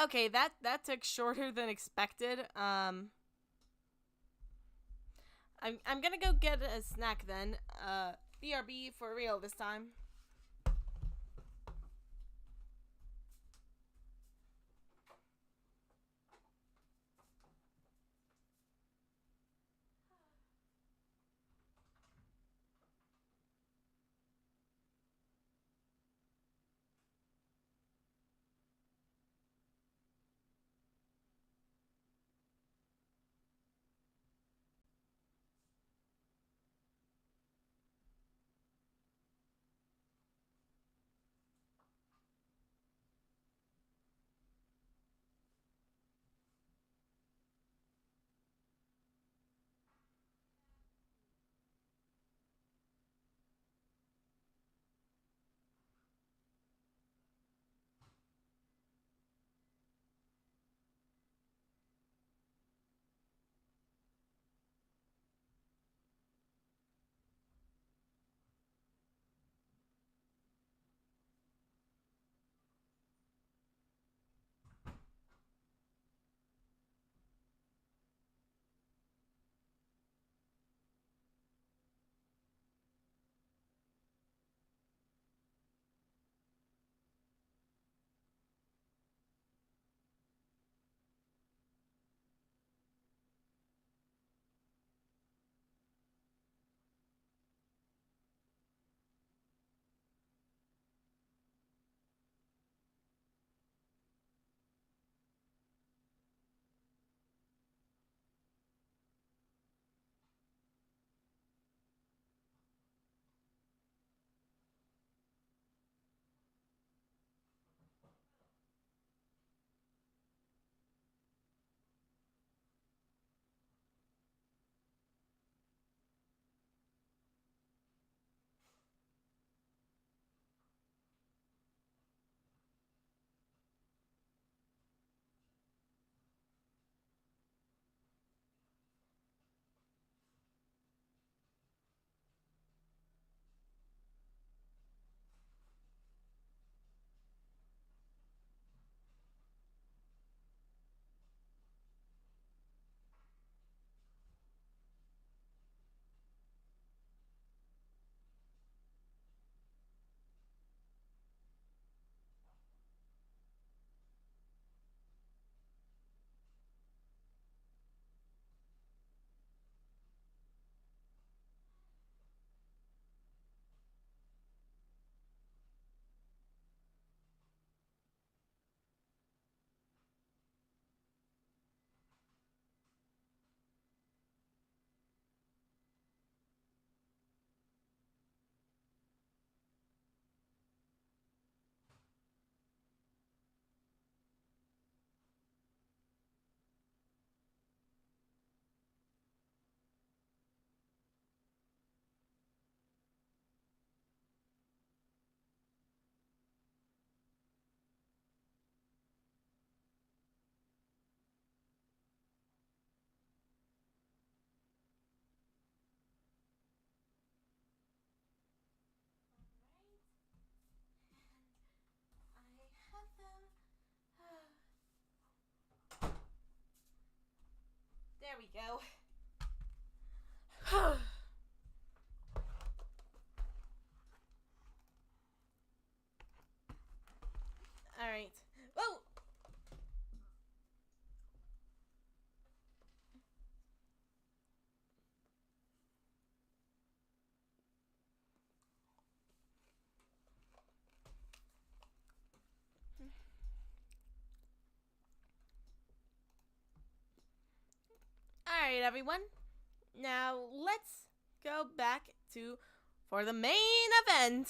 Speaker 1: Okay, that took shorter than expected. I'm gonna go get a snack then. BRB for real this time. There we go. All right. Whoa. Alright, everyone. Now, let's go back for the main event.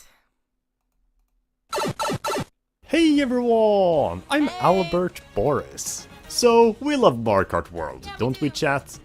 Speaker 10: Hey everyone! I'm Albert Boris. So, we love Mario Kart World, don't we, chat?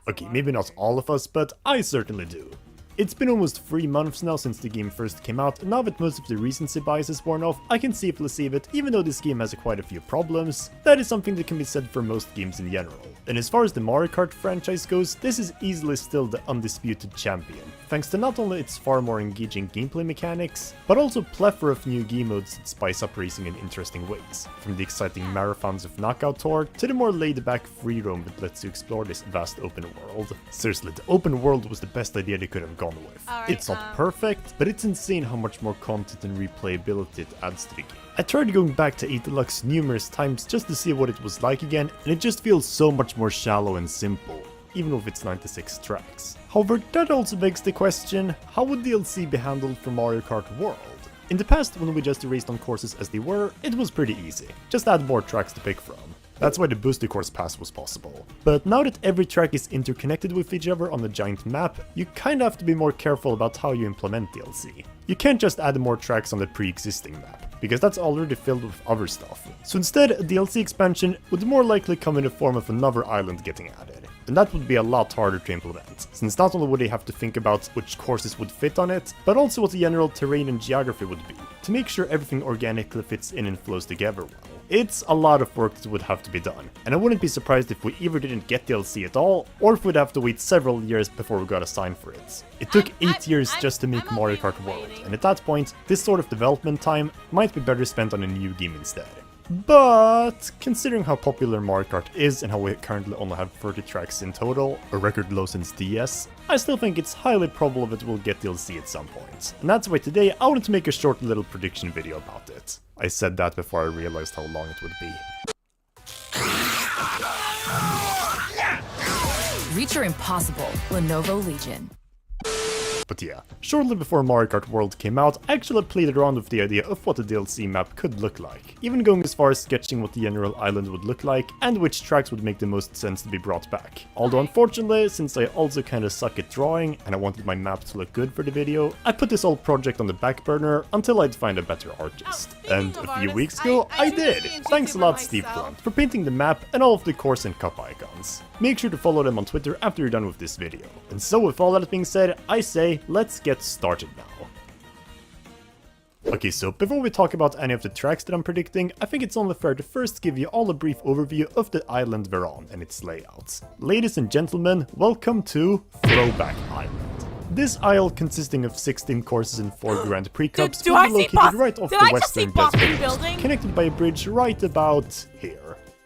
Speaker 10: Okay, maybe not all of us, but I certainly do. It's been almost 3 months now since the game first came out, and now that most of the recency bias is worn off, I can safely say that even though this game has quite a few problems, that is something that can be said for most games in general. And as far as the Mario Kart franchise goes, this is easily still the undisputed champion, thanks to not only its far more engaging gameplay mechanics, but also a plethora of new game modes that spice up racing in interesting ways, from the exciting marathons of Knockout Tour to the more laid-back free roam that lets you explore this vast open world. Seriously, the open world was the best idea they could have gone with. It's not perfect, but it's insane how much more content and replayability it adds to the game. I tried going back to 8 Deluxe numerous times just to see what it was like again, and it just feels so much more shallow and simple, even with its 96 tracks. However, that also begs the question, how would DLC be handled for Mario Kart World? In the past, when we just raced on courses as they were, it was pretty easy. Just add more tracks to pick from. That's why the Booster Course Pass was possible. But now that every track is interconnected with each other on a giant map, you kinda have to be more careful about how you implement DLC. You can't just add more tracks on the pre-existing map, because that's already filled with other stuff. So instead, a DLC expansion would more likely come in the form of another island getting added. And that would be a lot harder to implement, since not only would they have to think about which courses would fit on it, but also what the general terrain and geography would be, to make sure everything organically fits in and flows together well. It's a lot of work that would have to be done, and I wouldn't be surprised if we either didn't get DLC at all, or if we'd have to wait several years before we got a sign for it. It took 8 years just to make Mario Kart World, and at that point, this sort of development time might be better spent on a new game instead. But considering how popular Mario Kart is and how we currently only have 30 tracks in total, a record low since DS, I still think it's highly probable that we'll get DLC at some point. And that's why today I wanted to make a short little prediction video about it. I said that before I realized how long it would be.
Speaker 15: Reach your impossible, Lenovo Legion.
Speaker 10: But yeah, shortly before Mario Kart World came out, I actually played around with the idea of what a DLC map could look like, even going as far as sketching what the general island would look like and which tracks would make the most sense to be brought back. Although unfortunately, since I also kinda suck at drawing and I wanted my map to look good for the video, I put this whole project on the back burner until I'd find a better artist. And a few weeks ago, I did! Thanks a lot, Steve Blunt, for painting the map and all of the course and cup icons. Make sure to follow them on Twitter after you're done with this video. And so with all that being said, I say, let's get started now. Okay, so before we talk about any of the tracks that I'm predicting, I think it's only fair to first give you all a brief overview of the island we're on and its layouts. Ladies and gentlemen, welcome to Throwback Island. This isle, consisting of 16 courses and 4 Grand Prix Cups, will be located right off the western desert coast, connected by a bridge right about here.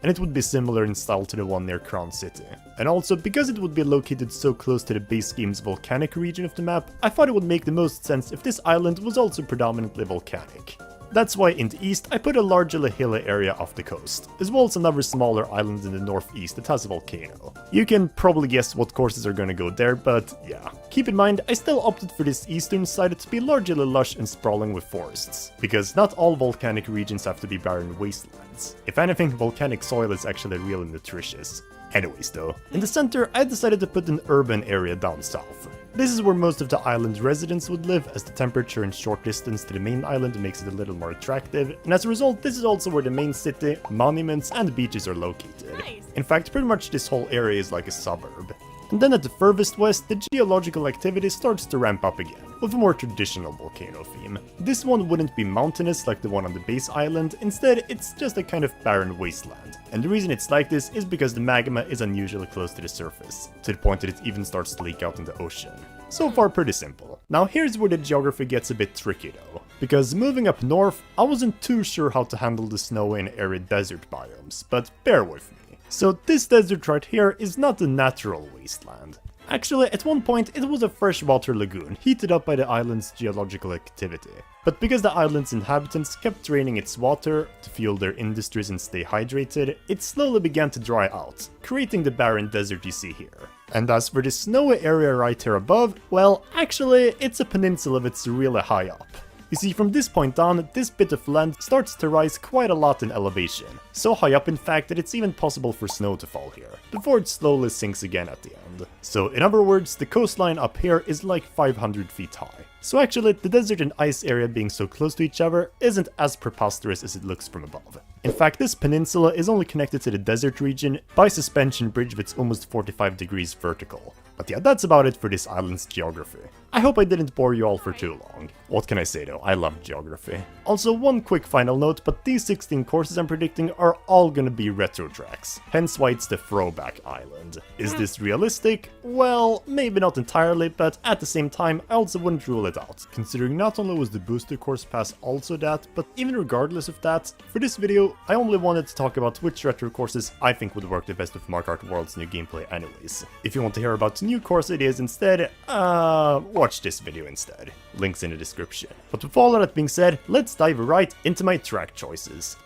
Speaker 10: And it would be similar in style to the one near Crown City. And also, because it would be located so close to the base game's volcanic region of the map, I thought it would make the most sense if this island was also predominantly volcanic. That's why in the east I put a largely hilly area off the coast, as well as another smaller island in the northeast that has a volcano. You can probably guess what courses are gonna go there, but yeah. Keep in mind, I still opted for this eastern side to be largely lush and sprawling with forests, because not all volcanic regions have to be barren wastelands. If anything, volcanic soil is actually really nutritious. Anyways though, in the center I decided to put an urban area down south. This is where most of the island residents would live, as the temperature and short distance to the main island makes it a little more attractive, and as a result this is also where the main city, monuments and beaches are located. In fact, pretty much this whole area is like a suburb. And then at the furthest west, the geological activity starts to ramp up again, with a more traditional volcano theme. This one wouldn't be mountainous like the one on the base island, instead it's just a kind of barren wasteland. And the reason it's like this is because the magma is unusually close to the surface, to the point that it even starts to leak out in the ocean. So far pretty simple. Now here's where the geography gets a bit tricky though, because moving up north, I wasn't too sure how to handle the snowy and arid desert biomes, but bear with me. So this desert right here is not a natural wasteland. Actually, at one point it was a freshwater lagoon, heated up by the island's geological activity. But because the island's inhabitants kept draining its water to fuel their industries and stay hydrated, it slowly began to dry out, creating the barren desert you see here. And as for the snowy area right here above, well, actually, it's a peninsula that's really high up. You see, from this point on, this bit of land starts to rise quite a lot in elevation. So high up in fact that it's even possible for snow to fall here, before it slowly sinks again at the end. So in other words, the coastline up here is like 500 feet high. So actually, the desert and ice area being so close to each other isn't as preposterous as it looks from above. In fact, this peninsula is only connected to the desert region by a suspension bridge that's almost 45 degrees vertical. But yeah, that's about it for this island's geography. I hope I didn't bore you all for too long. What can I say though, I love geography. Also, one quick final note, but these 16 courses I'm predicting are all gonna be retro tracks, hence why it's the Throwback Island. Is this realistic? Well, maybe not entirely, but at the same time, I also wouldn't rule it out, considering not only was the booster course pass also that, but even regardless of that, for this video, I only wanted to talk about which retro courses I think would work the best with Mario Kart World's new gameplay anyways. If you want to hear about new course ideas instead, watch this video instead. Links in the description. But with all of that being said, let's dive right into my track choices.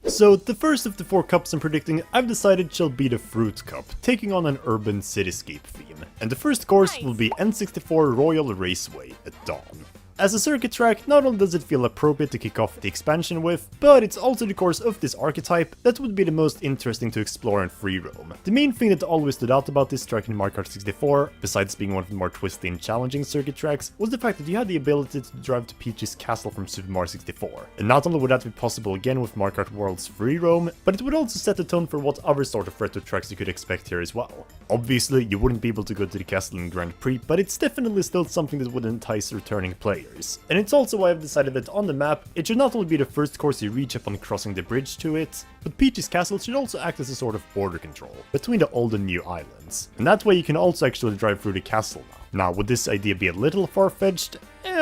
Speaker 10: So, the first of the 4 cups I'm predicting, I've decided shall be the Fruit Cup, taking on an urban cityscape theme. And the first course will be N64 Royal Raceway at Dawn. As a circuit track, not only does it feel appropriate to kick off the expansion with, but it's also the course of this archetype that would be the most interesting to explore in free roam. The main thing that always stood out about this track in Mario Kart 64, besides being one of the more twisty and challenging circuit tracks, was the fact that you had the ability to drive to Peach's castle from Super Mario 64. And not only would that be possible again with Mario Kart World's free roam, but it would also set the tone for what other sort of retro tracks you could expect here as well. Obviously, you wouldn't be able to go to the castle in Grand Prix, but it's definitely still something that would entice returning players. And it's also why I've decided that on the map, it should not only be the first course you reach upon crossing the bridge to it, but Peach's castle should also act as a sort of border control between the old and new islands. And that way you can also actually drive through the castle now. Now, would this idea be a little far-fetched?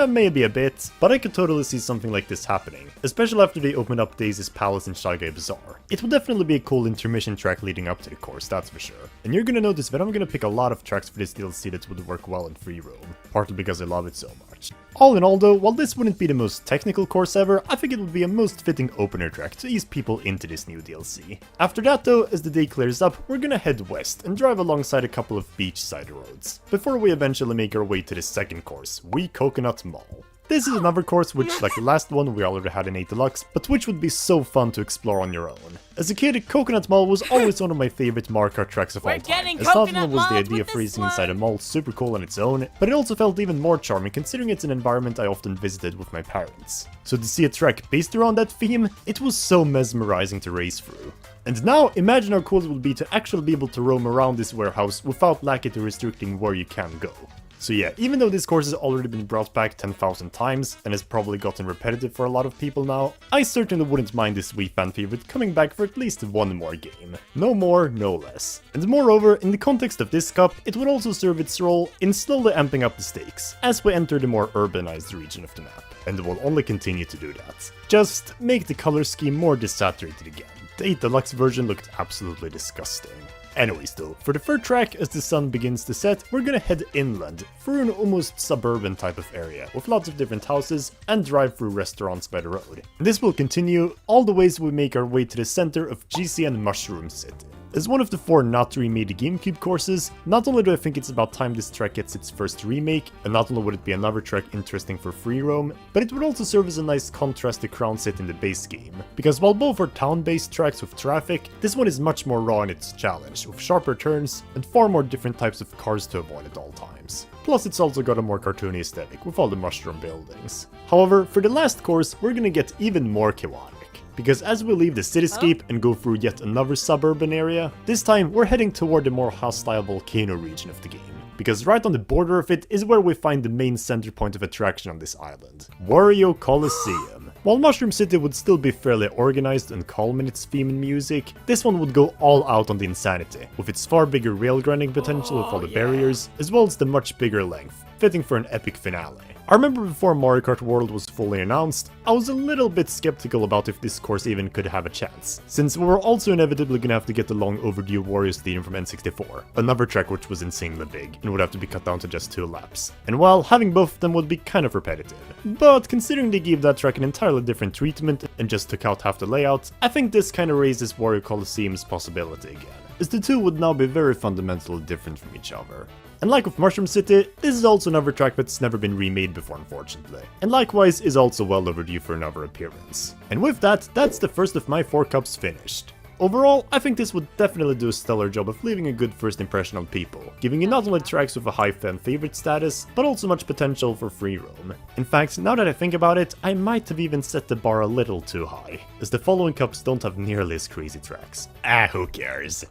Speaker 10: Maybe a bit, but I could totally see something like this happening, especially after they open up Daisy's Palace in Shy Guy Bazaar. It would definitely be a cool intermission track leading up to the course, that's for sure. And you're gonna notice that I'm gonna pick a lot of tracks for this DLC that would work well in free roam, partly because I love it so much. All in all though, while this wouldn't be the most technical course ever, I think it would be a most fitting opener track to ease people into this new DLC. After that though, as the day clears up, we're gonna head west and drive alongside a couple of beachside roads, before we eventually make our way to the second course, Wee Coconut Mall. This is another course which, like the last one, we already had in 8 Deluxe, but which would be so fun to explore on your own. As a kid, Coconut Mall was always one of my favorite Mario Kart tracks of all time, as not only was the idea of racing inside a mall super cool on its own, but it also felt even more charming considering it's an environment I often visited with my parents. So to see a track based around that theme, it was so mesmerizing to race through. And now, imagine how cool it would be to actually be able to roam around this warehouse without lackey restricting where you can go. So yeah, even though this course has already been brought back 10,000 times and has probably gotten repetitive for a lot of people now, I certainly wouldn't mind this Wii fan favorite coming back for at least one more game. No more, no less. And moreover, in the context of this cup, it would also serve its role in slowly amping up the stakes as we enter the more urbanized region of the map. And it will only continue to do that. Just make the color scheme more desaturated again. The 8 Deluxe version looked absolutely disgusting. Anyways though, for the third track, as the sun begins to set, we're gonna head inland, through an almost suburban type of area, with lots of different houses, and drive through restaurants by the road. And this will continue all the ways we make our way to the center of GCN Mushroom City. As one of the 4 not remade GameCube courses, not only do I think it's about time this track gets its first remake, and not only would it be another track interesting for free roam, but it would also serve as a nice contrast to Crown City in the base game. Because while both are town-based tracks with traffic, this one is much more raw in its challenge, with sharper turns and far more different types of cars to avoid at all times. Plus it's also got a more cartoony aesthetic with all the mushroom buildings. However, for the last course, we're gonna get even more chaotic. Because as we leave the cityscape and go through yet another suburban area, this time we're heading toward the more hostile volcano region of the game. Because right on the border of it is where we find the main center point of attraction on this island, Wario Coliseum. While Mushroom City would still be fairly organized and calm in its theme and music, this one would go all out on the insanity, with its far bigger rail grinding potential with all the barriers, as well as the much bigger length, fitting for an epic finale. I remember before Mario Kart World was fully announced, I was a little bit skeptical about if this course even could have a chance, since we were also inevitably gonna have to get the long overdue Wario's theme from N64, another track which was insanely big, and would have to be cut down to just 2 laps. And while having both of them would be kind of repetitive, but considering they gave that track an entirely different treatment and just took out half the layout, I think this kinda raises Wario Coliseum's possibility again, as the two would now be very fundamentally different from each other. And like with Mushroom City, this is also another track that's never been remade before unfortunately, and likewise is also well overdue for another appearance. And with that, that's the first of my 4 cups finished. Overall, I think this would definitely do a stellar job of leaving a good first impression on people, giving you not only tracks with a high fan favorite status, but also much potential for free roam. In fact, now that I think about it, I might have even set the bar a little too high, as the following cups don't have nearly as crazy tracks. Who cares?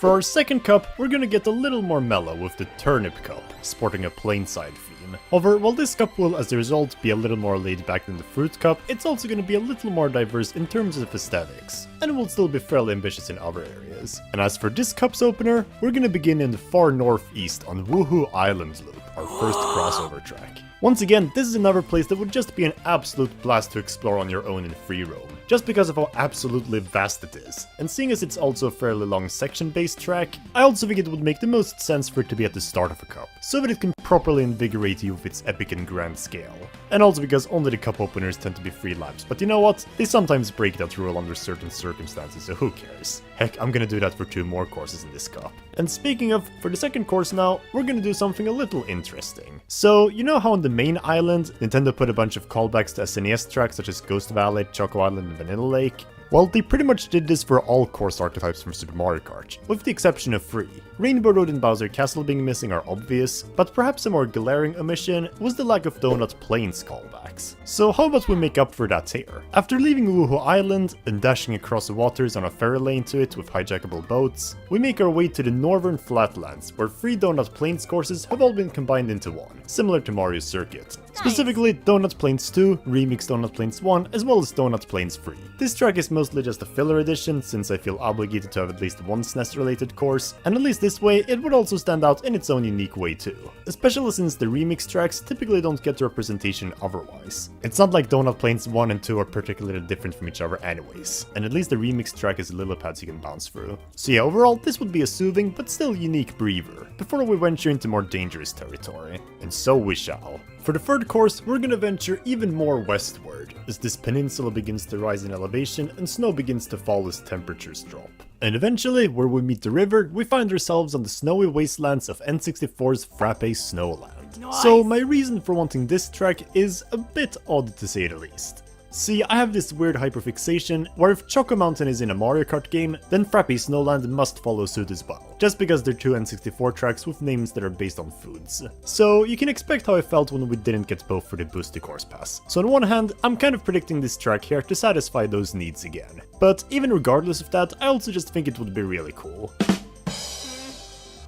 Speaker 10: For our second cup, we're gonna get a little more mellow with the Turnip Cup, sporting a plainside theme. However, while this cup will as a result be a little more laid back than the Fruit Cup, it's also gonna be a little more diverse in terms of aesthetics, and will still be fairly ambitious in other areas. And as for this cup's opener, we're gonna begin in the far northeast on Woohoo Island Loop, our first crossover track. Once again, this is another place that would just be an absolute blast to explore on your own in free roam, just because of how absolutely vast it is. And seeing as it's also a fairly long section-based track, I also think it would make the most sense for it to be at the start of a cup, so that it can properly invigorate you with its epic and grand scale. And also because only the cup openers tend to be free laps, but you know what? They sometimes break that rule under certain circumstances, so who cares? Heck, I'm gonna do that for 2 more courses in this cup. And speaking of, for the second course now, we're gonna do something a little interesting. So, you know how on the main island, Nintendo put a bunch of callbacks to SNES tracks such as Ghost Valley, Choco Island, and Vanilla Lake? Well, they pretty much did this for all course archetypes from Super Mario Kart, with the exception of 3. Rainbow Road and Bowser Castle being missing are obvious, but perhaps a more glaring omission was the lack of Donut Plains callbacks. So how about we make up for that here? After leaving Woohoo Island and dashing across the waters on a ferry lane to it with hijackable boats, we make our way to the northern flatlands, where 3 Donut Plains courses have all been combined into one, similar to Mario's Circuit. Specifically, Donut Plains 2, Remix Donut Plains 1, as well as Donut Plains 3. This track is mostly just a filler edition, since I feel obligated to have at least one SNES related course, and at least this way it would also stand out in its own unique way too. Especially since the remix tracks typically don't get representation otherwise. It's not like Donut Plains 1 and 2 are particularly different from each other anyways, and at least the remix track has lily pads you can bounce through. So yeah, overall this would be a soothing but still unique breather, before we venture into more dangerous territory. And so we shall. For the third course, we're gonna venture even more westward, as this peninsula begins to rise in elevation and snow begins to fall as temperatures drop. And eventually, where we meet the river, we find ourselves on the snowy wastelands of N64's Frappe Snowland.
Speaker 1: Nice.
Speaker 10: So my reason for wanting this track is a bit odd to say the least. See, I have this weird hyperfixation where if Choco Mountain is in a Mario Kart game, then Frappe Snowland must follow suit as well, just because they're 2 N64 tracks with names that are based on foods. So you can expect how I felt when we didn't get both for the Boosty Course Pass. So on one hand, I'm kind of predicting this track here to satisfy those needs again. But even regardless of that, I also just think it would be really cool.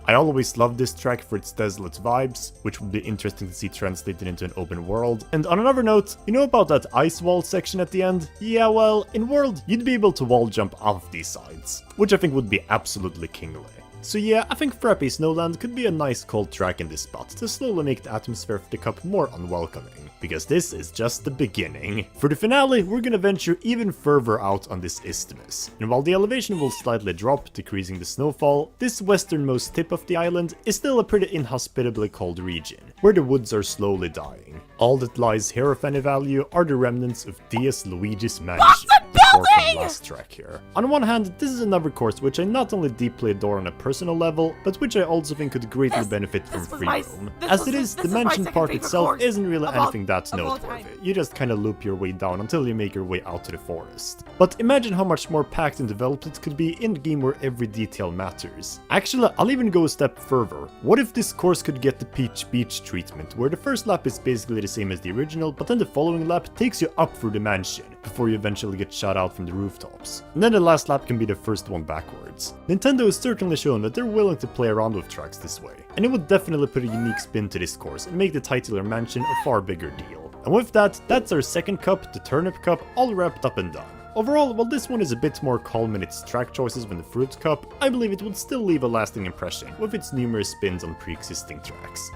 Speaker 10: I always loved this track for its desolate vibes, which would be interesting to see translated into an open world. And on another note, you know about that ice wall section at the end? Yeah, well, in World, you'd be able to wall jump off these sides, which I think would be absolutely kingly. So yeah, I think Frappe Snowland could be a nice cold track in this spot to slowly make the atmosphere of the cup more unwelcoming, because this is just the beginning. For the finale, we're gonna venture even further out on this isthmus, and while the elevation will slightly drop, decreasing the snowfall, this westernmost tip of the island is still a pretty inhospitably cold region, where the woods are slowly dying. All that lies here of any value are the remnants of D.S. Luigi's Mansion, from last track here. On one hand, this is another course which I not only deeply adore on a personal level, but which I also think could greatly benefit from free roam. As it is, the mansion part itself isn't really anything that's noteworthy. You just kinda loop your way down until you make your way out to the forest. But imagine how much more packed and developed it could be in the game where every detail matters. Actually, I'll even go a step further. What if this course could get the Peach Beach treatment, where the first lap is basically the same as the original, but then the following lap takes you up through the mansion, before you eventually get shot out from the rooftops. And then the last lap can be the first one backwards. Nintendo has certainly shown that they're willing to play around with tracks this way, and it would definitely put a unique spin to this course and make the titular mansion a far bigger deal. And with that, that's our second cup, the Turnip Cup, all wrapped up and done. Overall, while this one is a bit more calm in its track choices than the Fruit Cup, I believe it would still leave a lasting impression with its numerous spins on pre-existing tracks.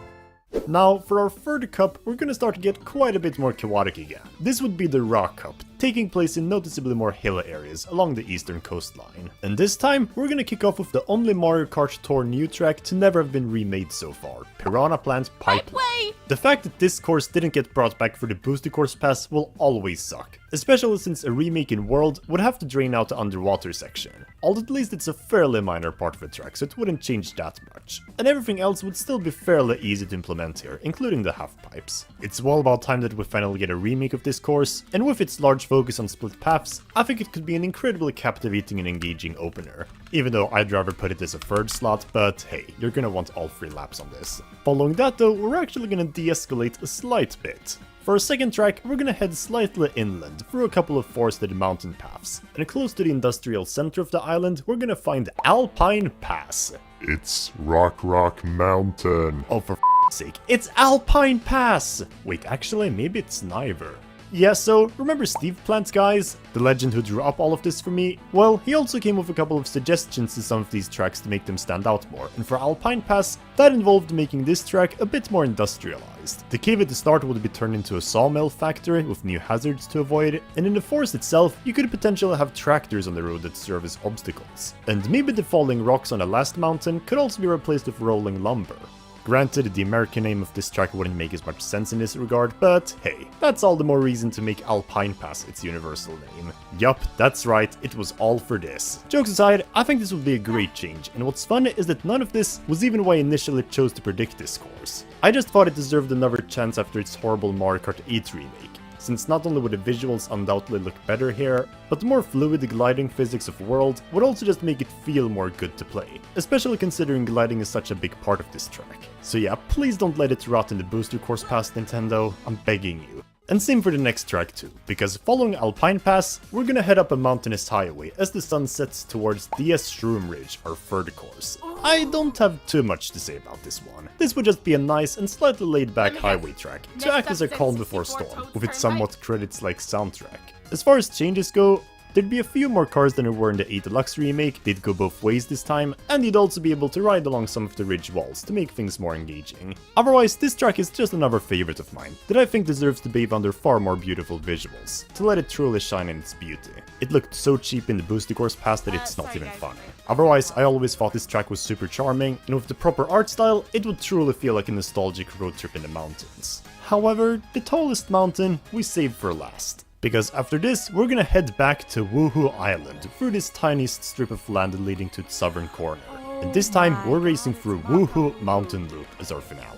Speaker 10: Now, for our third cup, we're gonna start to get quite a bit more chaotic again. This would be the Rock Cup, taking place in noticeably more hilly areas along the eastern coastline. And this time, we're gonna kick off with the only Mario Kart Tour new track to never have been remade so far, Piranha Plant Pipeline. The fact that this course didn't get brought back for the Boosty Course Pass will always suck, especially since a remake in World would have to drain out the underwater section. Although at least it's a fairly minor part of the track, so it wouldn't change that much. And everything else would still be fairly easy to implement here, including the half pipes. It's well about time that we finally get a remake of this course, and with its large focus on split paths, I think it could be an incredibly captivating and engaging opener. Even though I'd rather put it as a third slot, but hey, you're gonna want all 3 laps on this. Following that though, we're actually gonna de-escalate a slight bit. For our second track, we're gonna head slightly inland through a couple of forested mountain paths, and close to the industrial center of the island, we're gonna find Alpine Pass.
Speaker 16: It's Rock Mountain.
Speaker 10: Oh, for sake, it's Alpine Pass! Wait, actually, maybe it's neither. Yeah, so, remember Steve Plant, guys? The legend who drew up all of this for me? Well, he also came with a couple of suggestions to some of these tracks to make them stand out more, and for Alpine Pass, that involved making this track a bit more industrialized. The cave at the start would be turned into a sawmill factory with new hazards to avoid, and in the forest itself, you could potentially have tractors on the road that serve as obstacles. And maybe the falling rocks on the last mountain could also be replaced with rolling lumber. Granted, the American name of this track wouldn't make as much sense in this regard, but hey, that's all the more reason to make Alpine Pass its universal name. Yup, that's right, it was all for this. Jokes aside, I think this would be a great change, and what's fun is that none of this was even why I initially chose to predict this course. I just thought it deserved another chance after its horrible Mario Kart 8 remake, since not only would the visuals undoubtedly look better here, but the more fluid gliding physics of World would also just make it feel more good to play, especially considering gliding is such a big part of this track. So yeah, please don't let it rot in the booster course past, Nintendo, I'm begging you. And same for the next track too, because following Alpine Pass, we're gonna head up a mountainous highway as the sun sets towards DS Shroom Ridge, our third course. I don't have too much to say about this one. This would just be a nice and slightly laid-back highway track to act as a calm before storm, with its somewhat credits-like soundtrack. As far as changes go, there'd be a few more cars than there were in the 8 Deluxe remake, they'd go both ways this time, and you'd also be able to ride along some of the ridge walls to make things more engaging. Otherwise, this track is just another favorite of mine, that I think deserves to bathe under far more beautiful visuals, to let it truly shine in its beauty. It looked so cheap in the booster course pass that it's not even funny. Otherwise, I always thought this track was super charming, and with the proper art style, it would truly feel like a nostalgic road trip in the mountains. However, the tallest mountain we saved for last. Because after this, we're gonna head back to Wuhu Island, through this tiniest strip of land leading to its southern corner. And this time, we're racing through Wuhu Mountain Loop as our finale.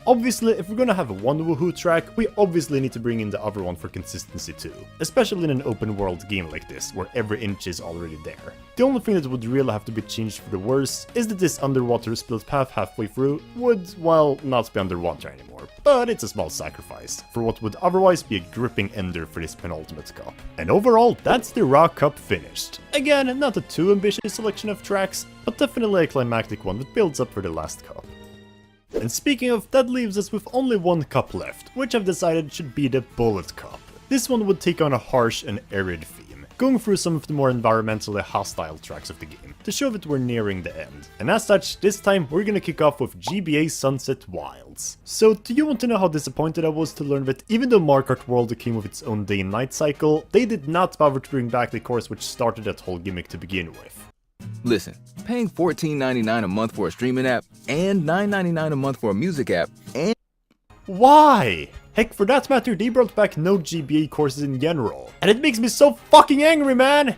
Speaker 10: Obviously, if we're gonna have one Woohoo track, we obviously need to bring in the other one for consistency too, especially in an open world game like this, where every inch is already there. The only thing that would really have to be changed for the worse is that this underwater split path halfway through would, well, not be underwater anymore, but it's a small sacrifice, for what would otherwise be a gripping ender for this penultimate cup. And overall, that's the Raw Cup finished. Again, not a too ambitious selection of tracks, but definitely a climactic one that builds up for the last cup. And speaking of, that leaves us with only one cup left, which I've decided should be the Bullet Cup. This one would take on a harsh and arid theme, going through some of the more environmentally hostile tracks of the game, to show that we're nearing the end. And as such, this time we're gonna kick off with GBA Sunset Wilds. So, do you want to know how disappointed I was to learn that even though Mario Kart World came with its own day and night cycle, they did not bother to bring back the course which started that whole gimmick to begin with?
Speaker 4: Listen, paying $14.99 a month for a streaming app and $9.99 a month for a music app and...
Speaker 10: Why? Heck, for that matter, they brought back no GBA courses in general. And it makes me so fucking angry, man!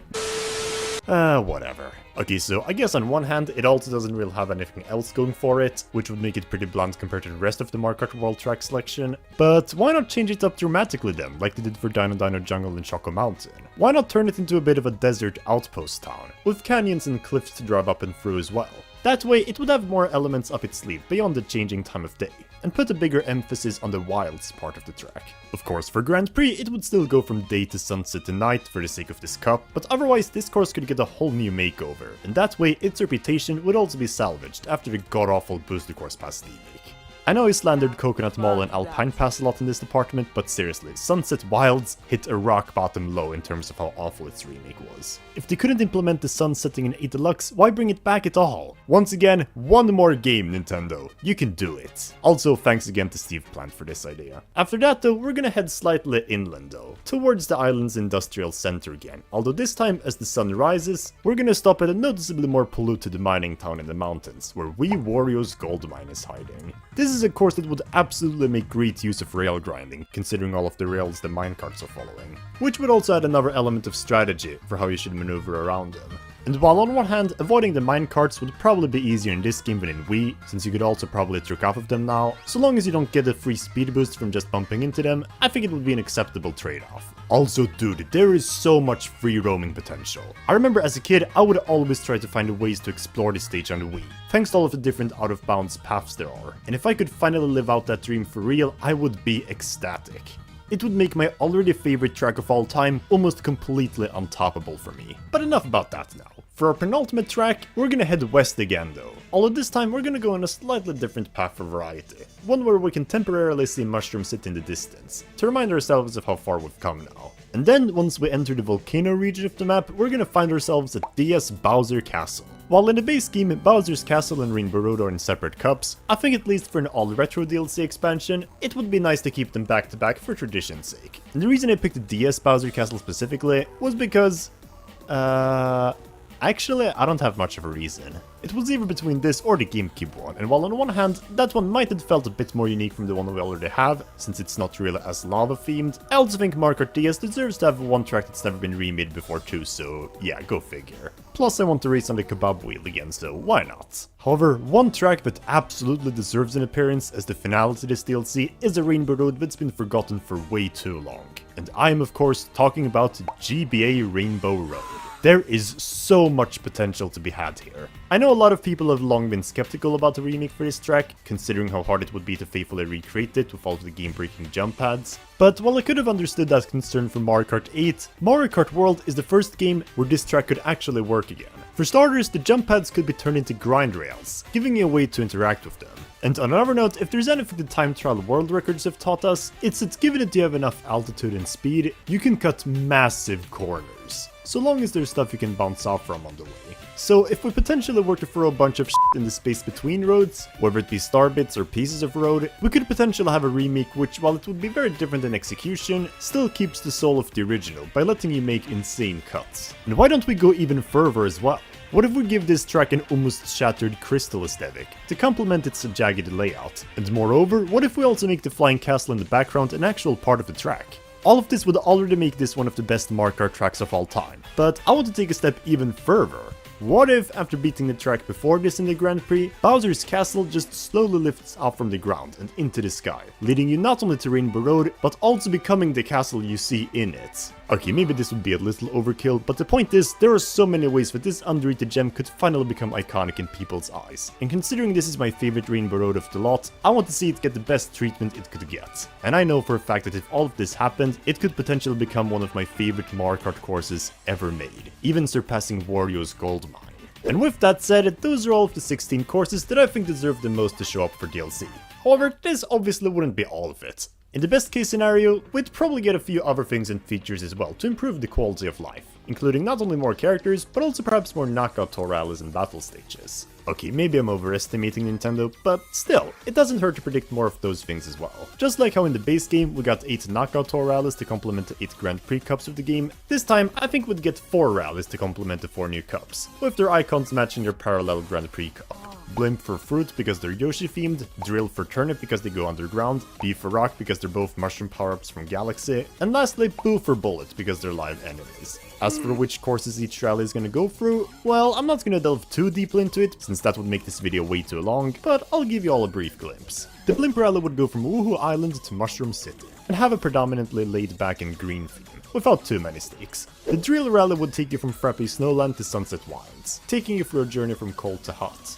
Speaker 10: Whatever. Okay, so I guess on one hand, it also doesn't really have anything else going for it, which would make it pretty blunt compared to the rest of the Mario Kart World track selection. But why not change it up dramatically then, like they did for Dino Dino Jungle and Choco Mountain? Why not turn it into a bit of a desert outpost town, with canyons and cliffs to drive up and through as well? That way, it would have more elements up its sleeve beyond the changing time of day, and put a bigger emphasis on the wilds part of the track. Of course, for Grand Prix, it would still go from day to sunset to night for the sake of this cup, but otherwise this course could get a whole new makeover, and that way its reputation would also be salvaged after the god-awful Booster Course Pass remake. I know I slandered Coconut Mall and Alpine Pass a lot in this department, but seriously, Sunset Wilds hit a rock bottom low in terms of how awful its remake was. If they couldn't implement the sun setting in 8 Deluxe, why bring it back at all? Once again, one more game, Nintendo. You can do it. Also, thanks again to Steve Plant for this idea. After that though, we're gonna head slightly inland though, towards the island's industrial center again. Although this time, as the sun rises, we're gonna stop at a noticeably more polluted mining town in the mountains, where Wee Wario's gold mine is hiding. This is a course that would absolutely make great use of rail grinding, considering all of the rails the minecarts are following, which would also add another element of strategy for how you should maneuver around them. And while on one hand, avoiding the minecarts would probably be easier in this game than in Wii, since you could also probably trick off of them now, so long as you don't get a free speed boost from just bumping into them, I think it would be an acceptable trade-off. Also, dude, there is so much free roaming potential. I remember as a kid, I would always try to find ways to explore the stage on the Wii, thanks to all of the different out-of-bounds paths there are, and if I could finally live out that dream for real, I would be ecstatic. it would make my already favorite track of all time almost completely untoppable for me. But enough about that now. For our penultimate track, we're gonna head west again though. Although this time we're gonna go on a slightly different path for variety. One where we can temporarily see Mushroom City in the distance, to remind ourselves of how far we've come now. And then, once we enter the volcano region of the map, we're gonna find ourselves at DS Bowser Castle. While in the base game, Bowser's Castle and Rainbow Road are in separate cups, I think at least for an all-retro DLC expansion, it would be nice to keep them back to back for tradition's sake. And the reason I picked the DS Bowser Castle specifically was because, actually, I don't have much of a reason. It was either between this or the GameCube one, and while on one hand, that one might have felt a bit more unique from the one we already have, since it's not really as lava-themed, I also think Mario Kart DS deserves to have one track that's never been remade before too, so yeah, go figure. Plus I want to race on the kebab wheel again, so why not? However, one track that absolutely deserves an appearance as the finale to this DLC is a Rainbow Road that's been forgotten for way too long. And I am of course talking about GBA Rainbow Road. There is so much potential to be had here. I know a lot of people have long been skeptical about the remake for this track, considering how hard it would be to faithfully recreate it with all of the game-breaking jump pads. But while I could have understood that concern for Mario Kart 8, Mario Kart World is the first game where this track could actually work again. For starters, the jump pads could be turned into grind rails, giving you a way to interact with them. And on another note, if there's anything the time trial world records have taught us, it's that given that you have enough altitude and speed, you can cut massive corners, so long as there's stuff you can bounce off from on the way. So if we potentially were to throw a bunch of shit in the space between roads, whether it be star bits or pieces of road, we could potentially have a remake which, while it would be very different in execution, still keeps the soul of the original by letting you make insane cuts. And why don't we go even further as well? What if we give this track an almost shattered crystal aesthetic, to complement its jagged layout? And moreover, what if we also make the flying castle in the background an actual part of the track? All of this would already make this one of the best Mario Kart tracks of all time, but I want to take a step even further. What if, after beating the track before this in the Grand Prix, Bowser's Castle just slowly lifts up from the ground and into the sky, leading you not only to Rainbow Road, but also becoming the castle you see in it? Okay, maybe this would be a little overkill, but the point is, there are so many ways that this underrated gem could finally become iconic in people's eyes. And considering this is my favorite Rainbow Road of the lot, I want to see it get the best treatment it could get. And I know for a fact that if all of this happened, it could potentially become one of my favorite Mario Kart courses ever made, even surpassing Wario's Gold Mine. And with that said, those are all of the 16 courses that I think deserve the most to show up for DLC. However, this obviously wouldn't be all of it. In the best case scenario, we'd probably get a few other things and features as well to improve the quality of life, including not only more characters, but also perhaps more knockout tour rallies and battle stages. Okay, maybe I'm overestimating Nintendo, but still, it doesn't hurt to predict more of those things as well. Just like how in the base game we got 8 knockout tour rallies to complement the 8 Grand Prix cups of the game, this time I think we'd get 4 rallies to complement the 4 new cups, with their icons matching their parallel Grand Prix cup. Blimp for Fruit because they're Yoshi themed, Drill for Turnip because they go underground, B for Rock because they're both mushroom power-ups from Galaxy, and lastly Boo for Bullet because they're live enemies. As for which courses each rally is gonna go through, well, I'm not gonna delve too deeply into it, since that would make this video way too long, but I'll give you all a brief glimpse. The Blimp rally would go from Wuhu Island to Mushroom City, and have a predominantly laid-back and green theme, without too many stakes. The Drill rally would take you from Frappy Snowland to Sunset Wilds, taking you through a journey from cold to hot.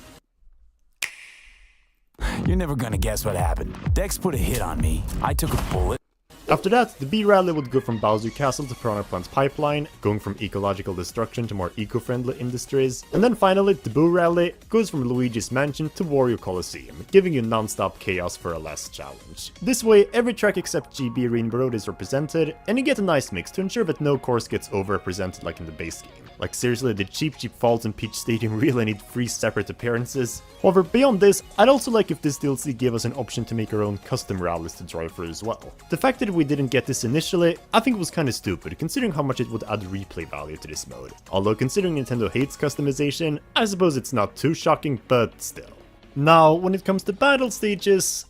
Speaker 17: You're never gonna guess what happened. Dex put a hit on me. I took a bullet.
Speaker 10: After that, the B rally would go from Bowser Castle to Piranha Plant Pipeline, going from ecological destruction to more eco-friendly industries, and then finally, the Boo rally goes from Luigi's Mansion to Wario Coliseum, giving you non-stop chaos for a last challenge. This way, every track except GB Rainbow Road is represented, and you get a nice mix to ensure that no course gets overrepresented like in the base game. Like seriously, did Cheep Cheep Falls and Peach Stadium really need 3 separate appearances? However, beyond this, I'd also like if this DLC gave us an option to make our own custom rallies to drive through as well. The fact that we didn't get this initially, I think was kinda stupid, considering how much it would add replay value to this mode. Although considering Nintendo hates customization, I suppose it's not too shocking, but still. Now, when it comes to battle stages...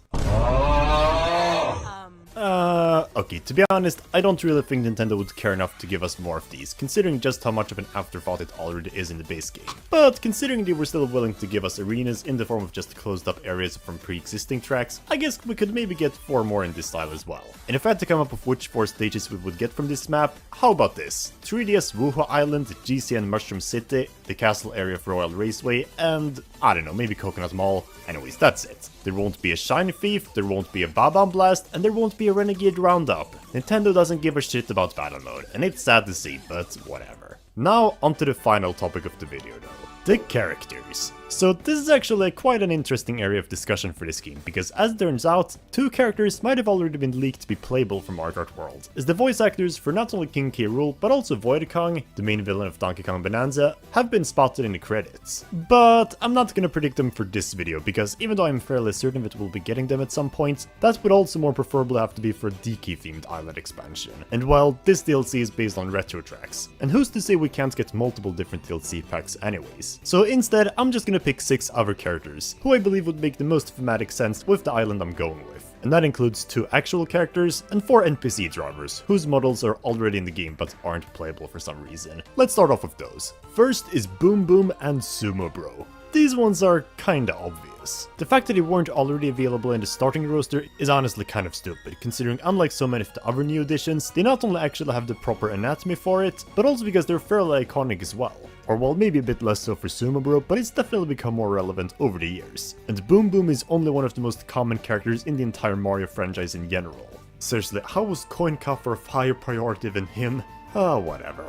Speaker 10: okay, to be honest, I don't really think Nintendo would care enough to give us more of these, considering just how much of an afterthought it already is in the base game. But considering they were still willing to give us arenas in the form of just closed up areas from pre-existing tracks, I guess we could maybe get 4 more in this style as well. And if I had to come up with which 4 stages we would get from this map, how about this? 3DS Wuhu Island, GCN Mushroom City, the castle area of Royal Raceway, and I don't know, maybe Coconut Mall. Anyways, that's it. There won't be a Shiny Thief, there won't be a Bob-omb Blast, and there won't be a Renegade Round summed up, Nintendo doesn't give a shit about battle mode, and it's sad to see, but whatever. Now onto the final topic of the video though, the characters. So this is actually quite an interesting area of discussion for this game, because as it turns out, 2 characters might have already been leaked to be playable from Mario Kart World, as the voice actors for not only King K. Rool, but also Void Kong, the main villain of Donkey Kong Bonanza, have been spotted in the credits. But I'm not gonna predict them for this video, because even though I'm fairly certain that we'll be getting them at some point, that would also more preferably have to be for a DK-themed island expansion. And well, this DLC is based on retro tracks, and who's to say we can't get multiple different DLC packs anyways. So instead, I'm just gonna pick 6 other characters, who I believe would make the most thematic sense with the island I'm going with. And that includes 2 actual characters and 4 NPC drivers, whose models are already in the game but aren't playable for some reason. Let's start off with those. First is Boom Boom and Sumo Bro. These ones are kinda obvious. The fact that they weren't already available in the starting roster is honestly kind of stupid, considering unlike so many of the other new additions, they not only actually have the proper anatomy for it, but also because they're fairly iconic as well. Or well, maybe a bit less so for Sumo Bro, but it's definitely become more relevant over the years. And Boom Boom is only one of the most common characters in the entire Mario franchise in general. Seriously, how was Coin Coffer of higher priority than him? Whatever.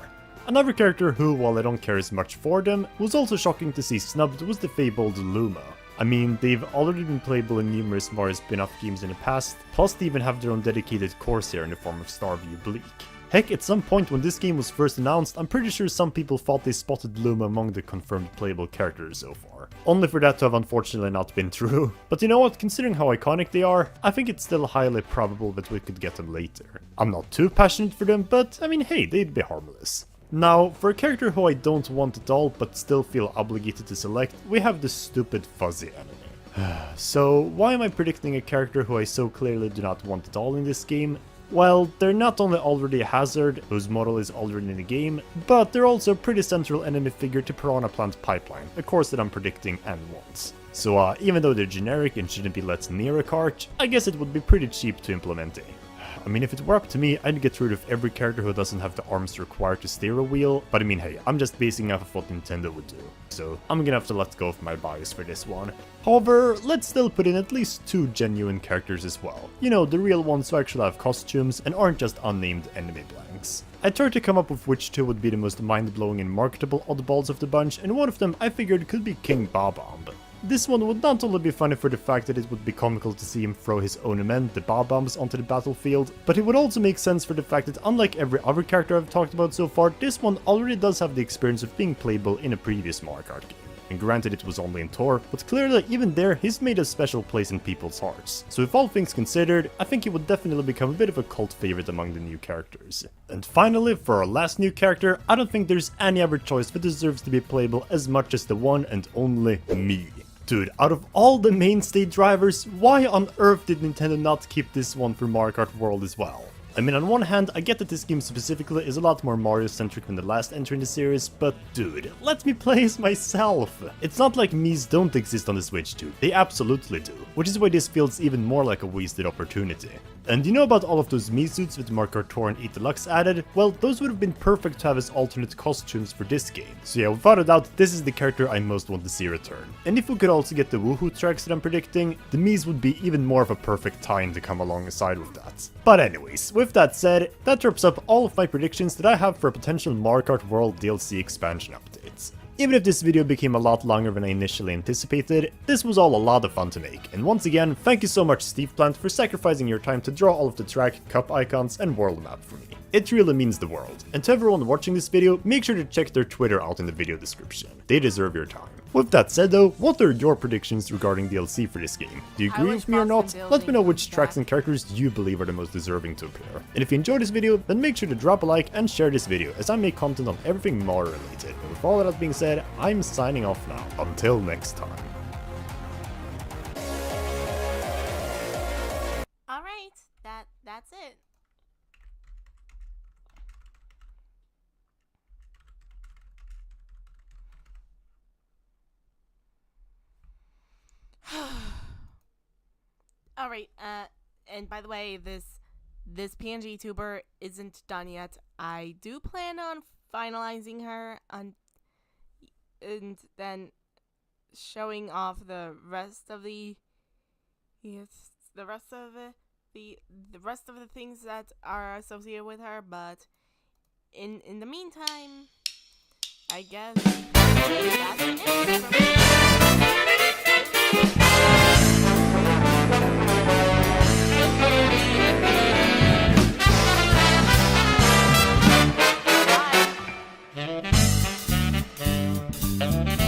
Speaker 10: Another character who, while I don't care as much for them, was also shocking to see snubbed was the fabled Luma. I mean, they've already been playable in numerous Mario spin-off games in the past, plus they even have their own dedicated Corsair in the form of Starview Bleak. Heck, at some point when this game was first announced, I'm pretty sure some people thought they spotted Luma among the confirmed playable characters so far. Only for that to have unfortunately not been true. But you know what, considering how iconic they are, I think it's still highly probable that we could get them later. I'm not too passionate for them, but I mean hey, they'd be harmless. Now, for a character who I don't want at all but still feel obligated to select, we have the stupid fuzzy enemy. So, why am I predicting a character who I so clearly do not want at all in this game? Well, they're not only already a hazard, whose model is already in the game, but they're also a pretty central enemy figure to Piranha Plant Pipeline, a course that I'm predicting and want. So even though they're generic and shouldn't be let near a cart, I guess it would be pretty cheap to implement it. I mean, if it were up to me, I'd get rid of every character who doesn't have the arms required to steer a wheel, but I mean, hey, I'm just basing off of what Nintendo would do, so I'm gonna have to let go of my bias for this one. However, let's still put in at least 2 genuine characters as well. You know, the real ones who actually have costumes and aren't just unnamed enemy blanks. I tried to come up with which 2 would be the most mind-blowing and marketable oddballs of the bunch, and one of them I figured could be King Bob-omb. This one would not only be funny for the fact that it would be comical to see him throw his own men, the Bob-ombs, onto the battlefield, but it would also make sense for the fact that unlike every other character I've talked about so far, this one already does have the experience of being playable in a previous Mario Kart game. And granted it was only in Tour, but clearly even there he's made a special place in people's hearts. So if all things considered, I think he would definitely become a bit of a cult favorite among the new characters. And finally, for our last new character, I don't think there's any other choice that deserves to be playable as much as the one and only me. Dude, out of all the mainstay drivers, why on earth did Nintendo not keep this one for Mario Kart World as well? I mean, on one hand, I get that this game specifically is a lot more Mario-centric than the last entry in the series, but dude, let me play as myself! It's not like Miis don't exist on the Switch, dude, they absolutely do, which is why this feels even more like a wasted opportunity. And you know about all of those Mii suits that Mario Kart Tour and 8 Deluxe added? Well, those would have been perfect to have as alternate costumes for this game. So yeah, without a doubt, this is the character I most want to see return. And if we could also get the Woohoo tracks that I'm predicting, the Miis would be even more of a perfect tie-in to come alongside with that. But anyways, with that said, that wraps up all of my predictions that I have for a potential Mario Kart World DLC expansion updates. Even if this video became a lot longer than I initially anticipated, this was all a lot of fun to make, and once again, thank you so much Steve Plant for sacrificing your time to draw all of the track, cup icons, and world map for me. It really means the world, and to everyone watching this video, make sure to check their Twitter out in the video description. They deserve your time. With that said though, what are your predictions regarding DLC for this game? Do you agree with me or not? Let me know which tracks and characters you believe are the most deserving to appear. And if you enjoyed this video, then make sure to drop a like and share this video, as I make content on everything Mario related. And with all that being said, I'm signing off now. Until next time.
Speaker 1: Alright, that's it. Alright, and by the way, this PNG tuber isn't done yet. I do plan on finalizing her and then showing off the rest of the the rest of the things that are associated with her, but in the meantime, I guess that's it for me. Bye.